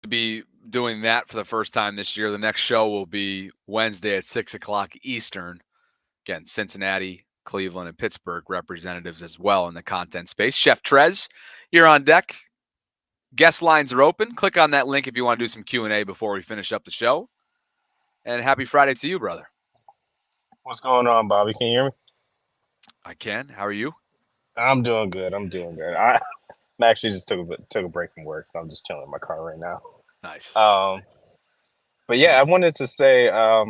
Be doing that for the first time this year. The next show will be Wednesday at 6 o'clock Eastern. Again, Cincinnati, Cleveland, and Pittsburgh representatives as well in the content space. Chef Trez, you're on deck. Guest lines are open. Click on that link if you want to do some Q&A before we finish up the show. And happy Friday to you, brother. What's going on, Bobby? Can you hear me? I can. How are you? I'm doing good. I actually just took a break from work, so I'm just chilling in my car right now. Nice. But yeah, I wanted to say, I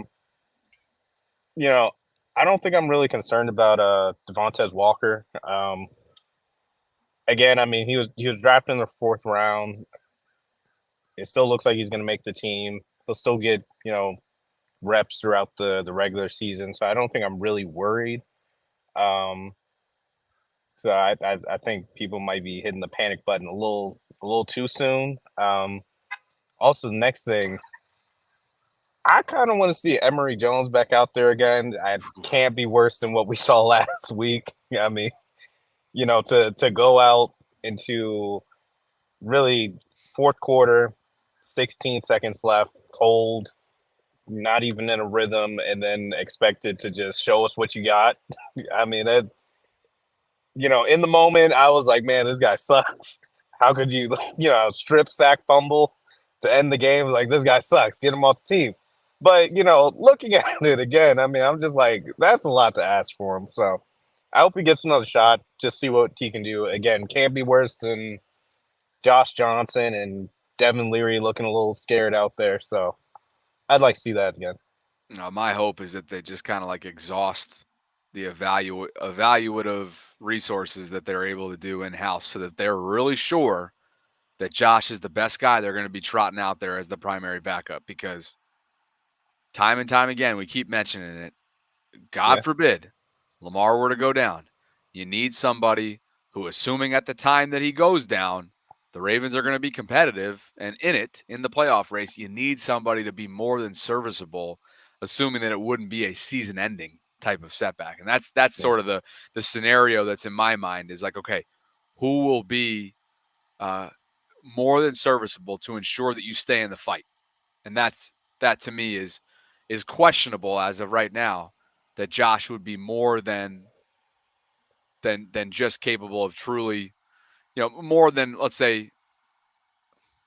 don't think I'm really concerned about Devontez Walker. Again, I mean, he was drafted in the 4th round. It still looks like he's going to make the team. He'll still get reps throughout the regular season, so I don't think I'm really worried. So I think people might be hitting the panic button a little too soon. Also, the next thing, I kind of want to see Emory Jones back out there again. It can't be worse than what we saw last week. I mean, to go out into really 4th quarter, 16 seconds left, cold, not even in a rhythm, and then expected to just show us what you got. I mean, in the moment, I was like, man, this guy sucks. How could you, strip sack fumble to end the game? Like, this guy sucks. Get him off the team. But, looking at it again, I mean, I'm just like, that's a lot to ask for him. So I hope he gets another shot. Just see what he can do. Again, can't be worse than Josh Johnson and Devin Leary looking a little scared out there. So I'd like to see that again. My hope is that they just kind of like exhaust the evaluative resources that they're able to do in-house so that they're really sure that Josh is the best guy they're going to be trotting out there as the primary backup, because time and time again, we keep mentioning it. God forbid Lamar were to go down. You need somebody who, assuming at the time that he goes down, the Ravens are going to be competitive and in the playoff race, you need somebody to be more than serviceable assuming that it wouldn't be a season-ending type of setback. And that's sort of the scenario that's in my mind is like, okay, who will be more than serviceable to ensure that you stay in the fight? And that to me is questionable as of right now, that Josh would be more than just capable of truly, more than, let's say,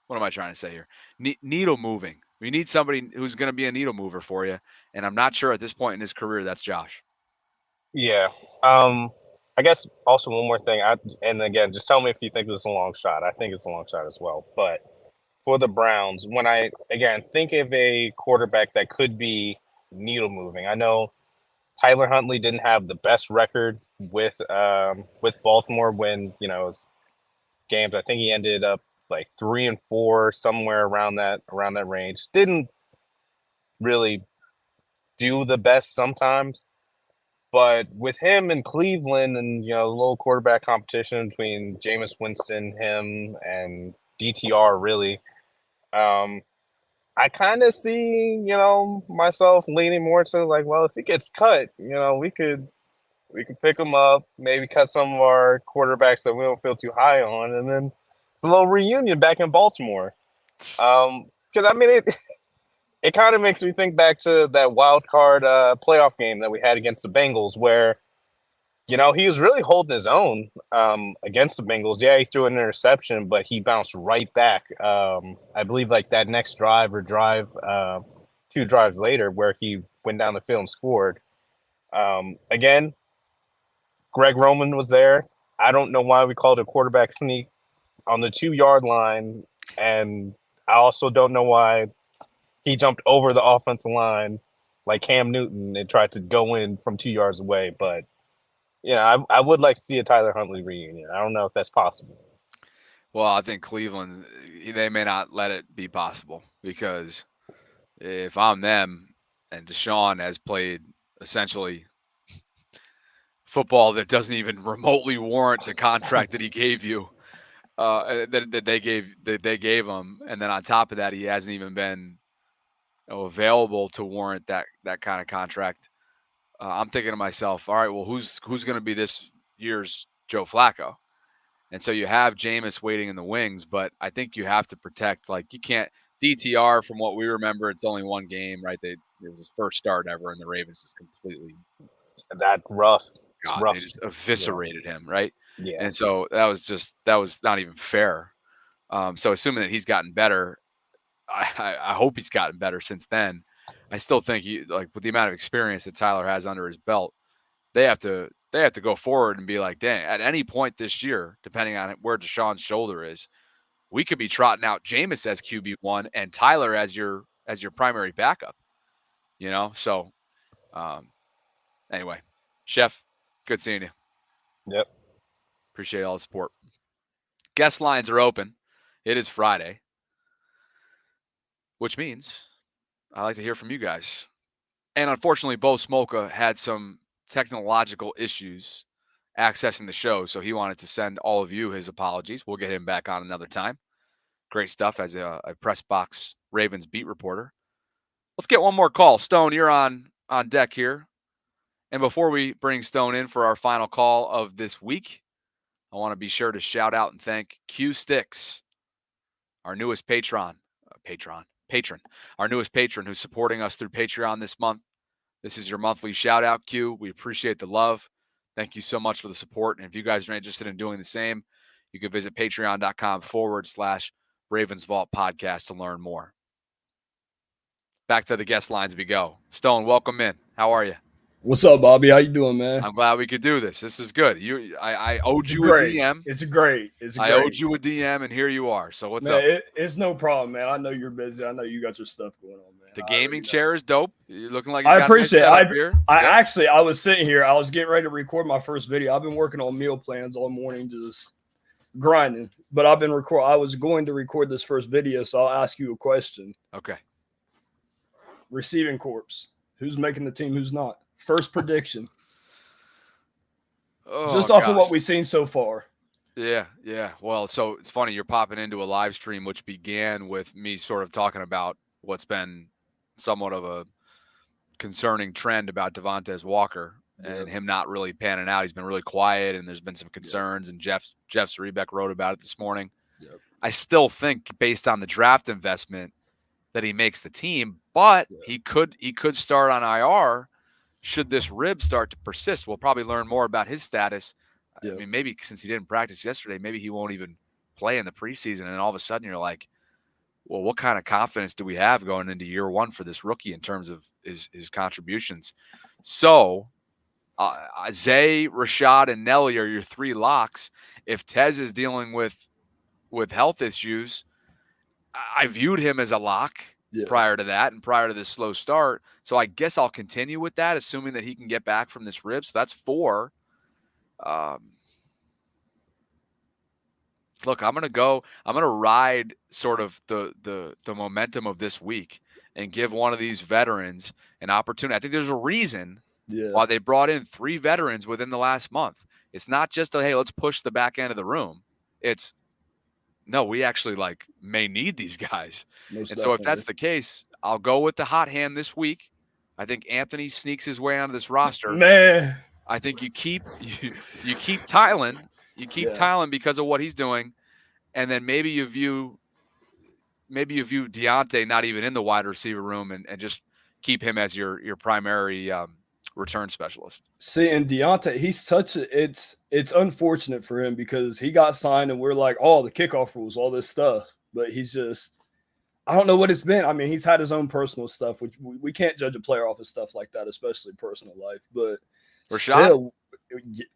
what am I trying to say here? Needle moving. We need somebody who's going to be a needle mover for you. And I'm not sure at this point in his career that's Josh. Yeah. I guess also one more thing. And again, just tell me if you think this is a long shot. I think it's a long shot as well. But for the Browns, when I, again, think of a quarterback that could be needle moving, I know Tyler Huntley didn't have the best record with Baltimore when, his games. I think he ended up like 3-4, somewhere around that range. Didn't really do the best sometimes. But with him in Cleveland and, the little quarterback competition between Jameis Winston, him, and DTR, really, I kind of see, myself leaning more to like, well, if he gets cut, we could pick him up, maybe cut some of our quarterbacks that we don't feel too high on, and then it's a little reunion back in Baltimore. Because, I mean, it kind of makes me think back to that wild card playoff game that we had against the Bengals where, he was really holding his own against the Bengals. Yeah, he threw an interception, but he bounced right back. I believe like that next drive, 2 drives later, where he went down the field and scored. Again, Greg Roman was there. I don't know why we called it a quarterback sneak on the 2-yard line. And I also don't know why he jumped over the offensive line like Cam Newton and tried to go in from 2 yards away. But, I would like to see a Tyler Huntley reunion. I don't know if that's possible. Well, I think Cleveland, they may not let it be possible, because if I'm them and Deshaun has played essentially football that doesn't even remotely warrant the contract that he gave you, that they gave him, and then on top of that, he hasn't even been available to warrant that kind of contract. I'm thinking to myself, all right, well, who's going to be this year's Joe Flacco? And so you have Jameis waiting in the wings, but I think you have to protect. Like, you can't DTR. From what we remember, it's only one game, right? It was his first start ever, and the Ravens just completely rough. They just eviscerated him, right? Yeah. And so that was not even fair. So assuming that he's gotten better, I hope he's gotten better since then. I still think with the amount of experience that Tyler has under his belt, they have to go forward and be like, dang, at any point this year, depending on where Deshaun's shoulder is, we could be trotting out Jameis as QB1 and Tyler as your primary backup. So anyway, Chef, good seeing you. Yep. Appreciate all the support. Guest lines are open. It is Friday, which means I like to hear from you guys. And unfortunately, Bo Smolka had some technological issues accessing the show, so he wanted to send all of you his apologies. We'll get him back on another time. Great stuff as a press box Ravens beat reporter. Let's get one more call. Stone, you're on deck here. And before we bring Stone in for our final call of this week, I want to be sure to shout out and thank Q Sticks, our newest patron, our newest patron who's supporting us through Patreon this month. This is your monthly shout out, Q. We appreciate the love. Thank you so much for the support. And if you guys are interested in doing the same, you can visit patreon.com/RavensVault podcast to learn more. Back to the guest lines we go. Stone, welcome in. How are you? What's up, Bobby? How you doing, man? I'm glad we could do this. This is good. I owed you a DM. It's great. I owed you a DM, and here you are. So what's up? It's no problem, man. I know you're busy. I know you got your stuff going on, man. The gaming chair is dope. You're looking like you I got appreciate a nice it. setup here. I was sitting here. I was getting ready to record my first video. I've been working on meal plans all morning, just grinding. But I was going to record this first video, so I'll ask you a question. Okay. Receiving corps. Who's making the team? Who's not? First prediction. Just off of what we've seen so far. Yeah. Well, so it's funny. You're popping into a live stream, which began with me sort of talking about what's been somewhat of a concerning trend about Devontez Walker and him not really panning out. He's been really quiet, and there's been some concerns. And Jeff Zrebeck wrote about it this morning. I still think, based on the draft investment, that he makes the team, but he could start on IR should this rib start to persist. We'll probably learn more about his status. I mean, maybe since he didn't practice yesterday, maybe he won't even play in the preseason. And all of a sudden you're like, well, what kind of confidence do we have going into year one for this rookie in terms of his contributions? So Zay, Rashad, and Nelly are your three locks. If Tez is dealing with health issues, I viewed him as a lock prior to that and prior to this slow start. So I guess I'll continue with that, assuming that he can get back from this rib. So that's 4. Look, I'm going to ride sort of the momentum of this week and give one of these veterans an opportunity. I think there's a reason why they brought in 3 veterans within the last month. It's not just hey, let's push the back end of the room. It's no, we actually may need these guys. So if that's the case, I'll go with the hot hand this week. I think Anthony sneaks his way onto this roster. Man, I think you keep Tylen. You keep Tylen because of what he's doing, and then maybe you view Deontay not even in the wide receiver room and just keep him as your primary return specialist. See, and Deontay, it's unfortunate for him because he got signed and we're like, oh, the kickoff rules, all this stuff. But he's just, I don't know what it's been. I mean, he's had his own personal stuff, which we can't judge a player off of stuff like that, especially personal life. But Rashad?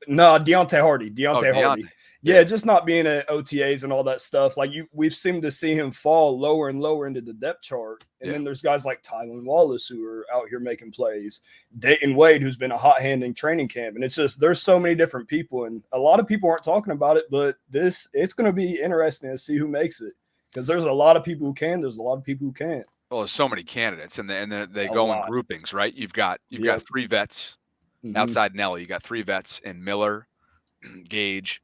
No, Deontay Hardy. Hardy. Yeah, just not being at OTAs and all that stuff. We've seemed to see him fall lower and lower into the depth chart. And then there's guys like Tylen Wallace who are out here making plays. Dayton Wade, who's been a hot hand in training camp. And it's just, there's so many different people. And a lot of people aren't talking about it, but it's going to be interesting to see who makes it. Because there's a lot of people who can. There's a lot of people who can't. Well, there's so many candidates, and they go in groupings, right? You've got 3 vets. Mm-hmm. Outside Nelly, you got 3 vets in Miller, Gage,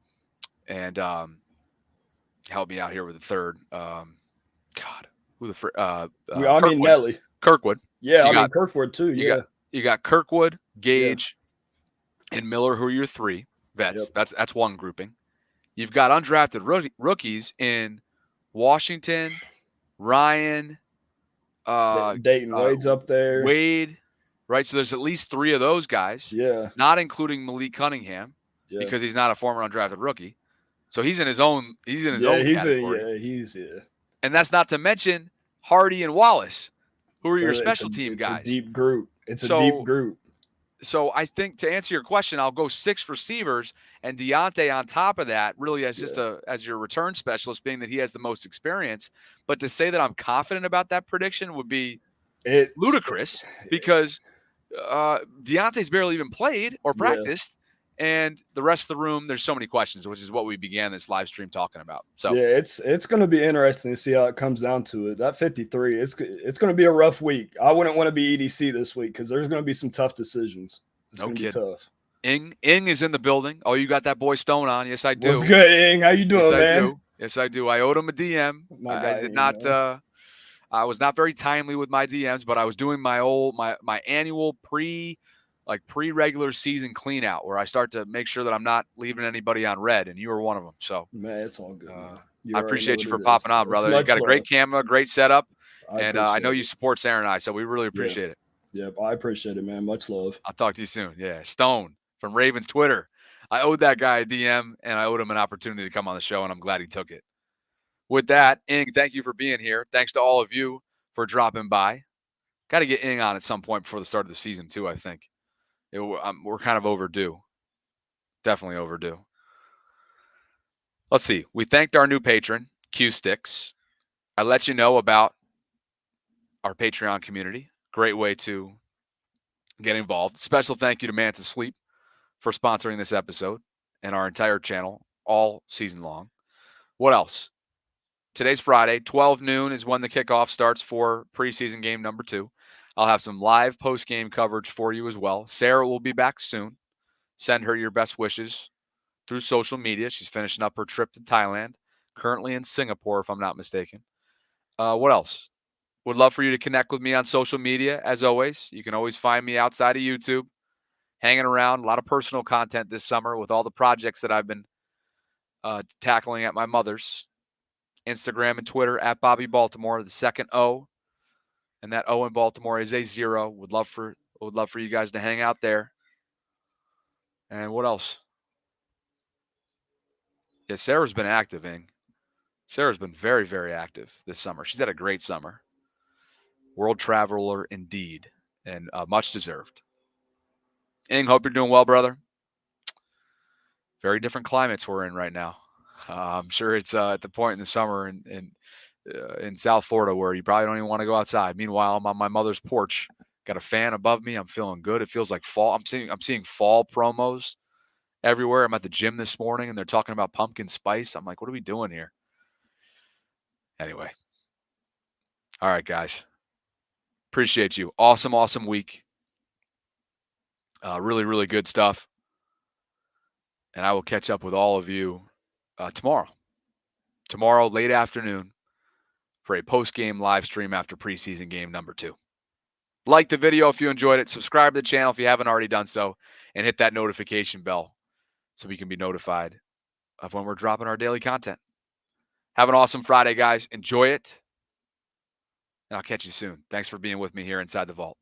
and help me out here with the third. Who the Nelly, Kirkwood. Yeah, Kirkwood too. You got Kirkwood, Gage, and Miller, who are your 3 vets. Yep. That's one grouping. You've got undrafted rookies in Washington, Ryan, Dayton Wade's up there. Wade. Right, so there's at least 3 of those guys. Yeah, not including Malik Cunningham because he's not a former undrafted rookie. So he's in his own. He's in his own category. And that's not to mention Hardy and Wallace, who are your special team guys. It's a deep group. Deep group. So I think to answer your question, I'll go 6 receivers and Deontay on top of that, really as just as your return specialist, being that he has the most experience. But to say that I'm confident about that prediction would be ludicrous because Deontay's barely even played or practiced, and the rest of the room, there's so many questions, which is what we began this live stream talking about. So it's going to be interesting to see how it comes down to it. That 53, it's going to be a rough week. I wouldn't want to be EDC this week because there's going to be some tough decisions. It's going to be tough. Ing is in the building. Oh, you got that boy Stone on? Yes, I do. What's good, Ing? How you doing, man? Yes, I do. I owed him a DM. I did not. I was not very timely with my DMs, but I was doing my annual pre-regular season clean out where I start to make sure that I'm not leaving anybody on red, and you were one of them. So man, it's all good. I appreciate you for popping on, brother. You got a great camera, great setup, and I know you support Sarah and I, so we really appreciate it. Yep, I appreciate it, man. Much love. I'll talk to you soon. Yeah, Stone from Ravens Twitter. I owed that guy a DM, and I owed him an opportunity to come on the show, and I'm glad he took it. With that, Ing, thank you for being here. Thanks to all of you for dropping by. Got to get Ing on at some point before the start of the season, too, I think. We're kind of overdue. Definitely overdue. Let's see. We thanked our new patron, Q-Sticks. I let you know about our Patreon community. Great way to get involved. Special thank you to Man to Sleep for sponsoring this episode and our entire channel all season long. What else? Today's Friday, 12 noon is when the kickoff starts for preseason game number 2. I'll have some live post-game coverage for you as well. Sarah will be back soon. Send her your best wishes through social media. She's finishing up her trip to Thailand, currently in Singapore, if I'm not mistaken. What else? Would love for you to connect with me on social media. As always, you can always find me outside of YouTube, hanging around. A lot of personal content this summer with all the projects that I've been tackling at my mother's. Instagram and Twitter at Bobby Baltimore. The second O, and that O in Baltimore is a 0. Would love for you guys to hang out there. And what else? Yeah, Sarah's been active, Ing. Sarah's been very, very active this summer. She's had a great summer. World traveler indeed, and much deserved. Ing, hope you're doing well, brother. Very different climates we're in right now. I'm sure it's at the point in the summer in South Florida where you probably don't even want to go outside. Meanwhile, I'm on my mother's porch, got a fan above me. I'm feeling good. It feels like fall. I'm seeing fall promos everywhere. I'm at the gym this morning and they're talking about pumpkin spice. I'm like, what are we doing here? Anyway. All right, guys. Appreciate you. Awesome week. Really, really good stuff. And I will catch up with all of you tomorrow. Tomorrow, late afternoon, for a post-game live stream after preseason game number 2. Like the video if you enjoyed it. Subscribe to the channel if you haven't already done so. And hit that notification bell so we can be notified of when we're dropping our daily content. Have an awesome Friday, guys. Enjoy it. And I'll catch you soon. Thanks for being with me here inside the vault.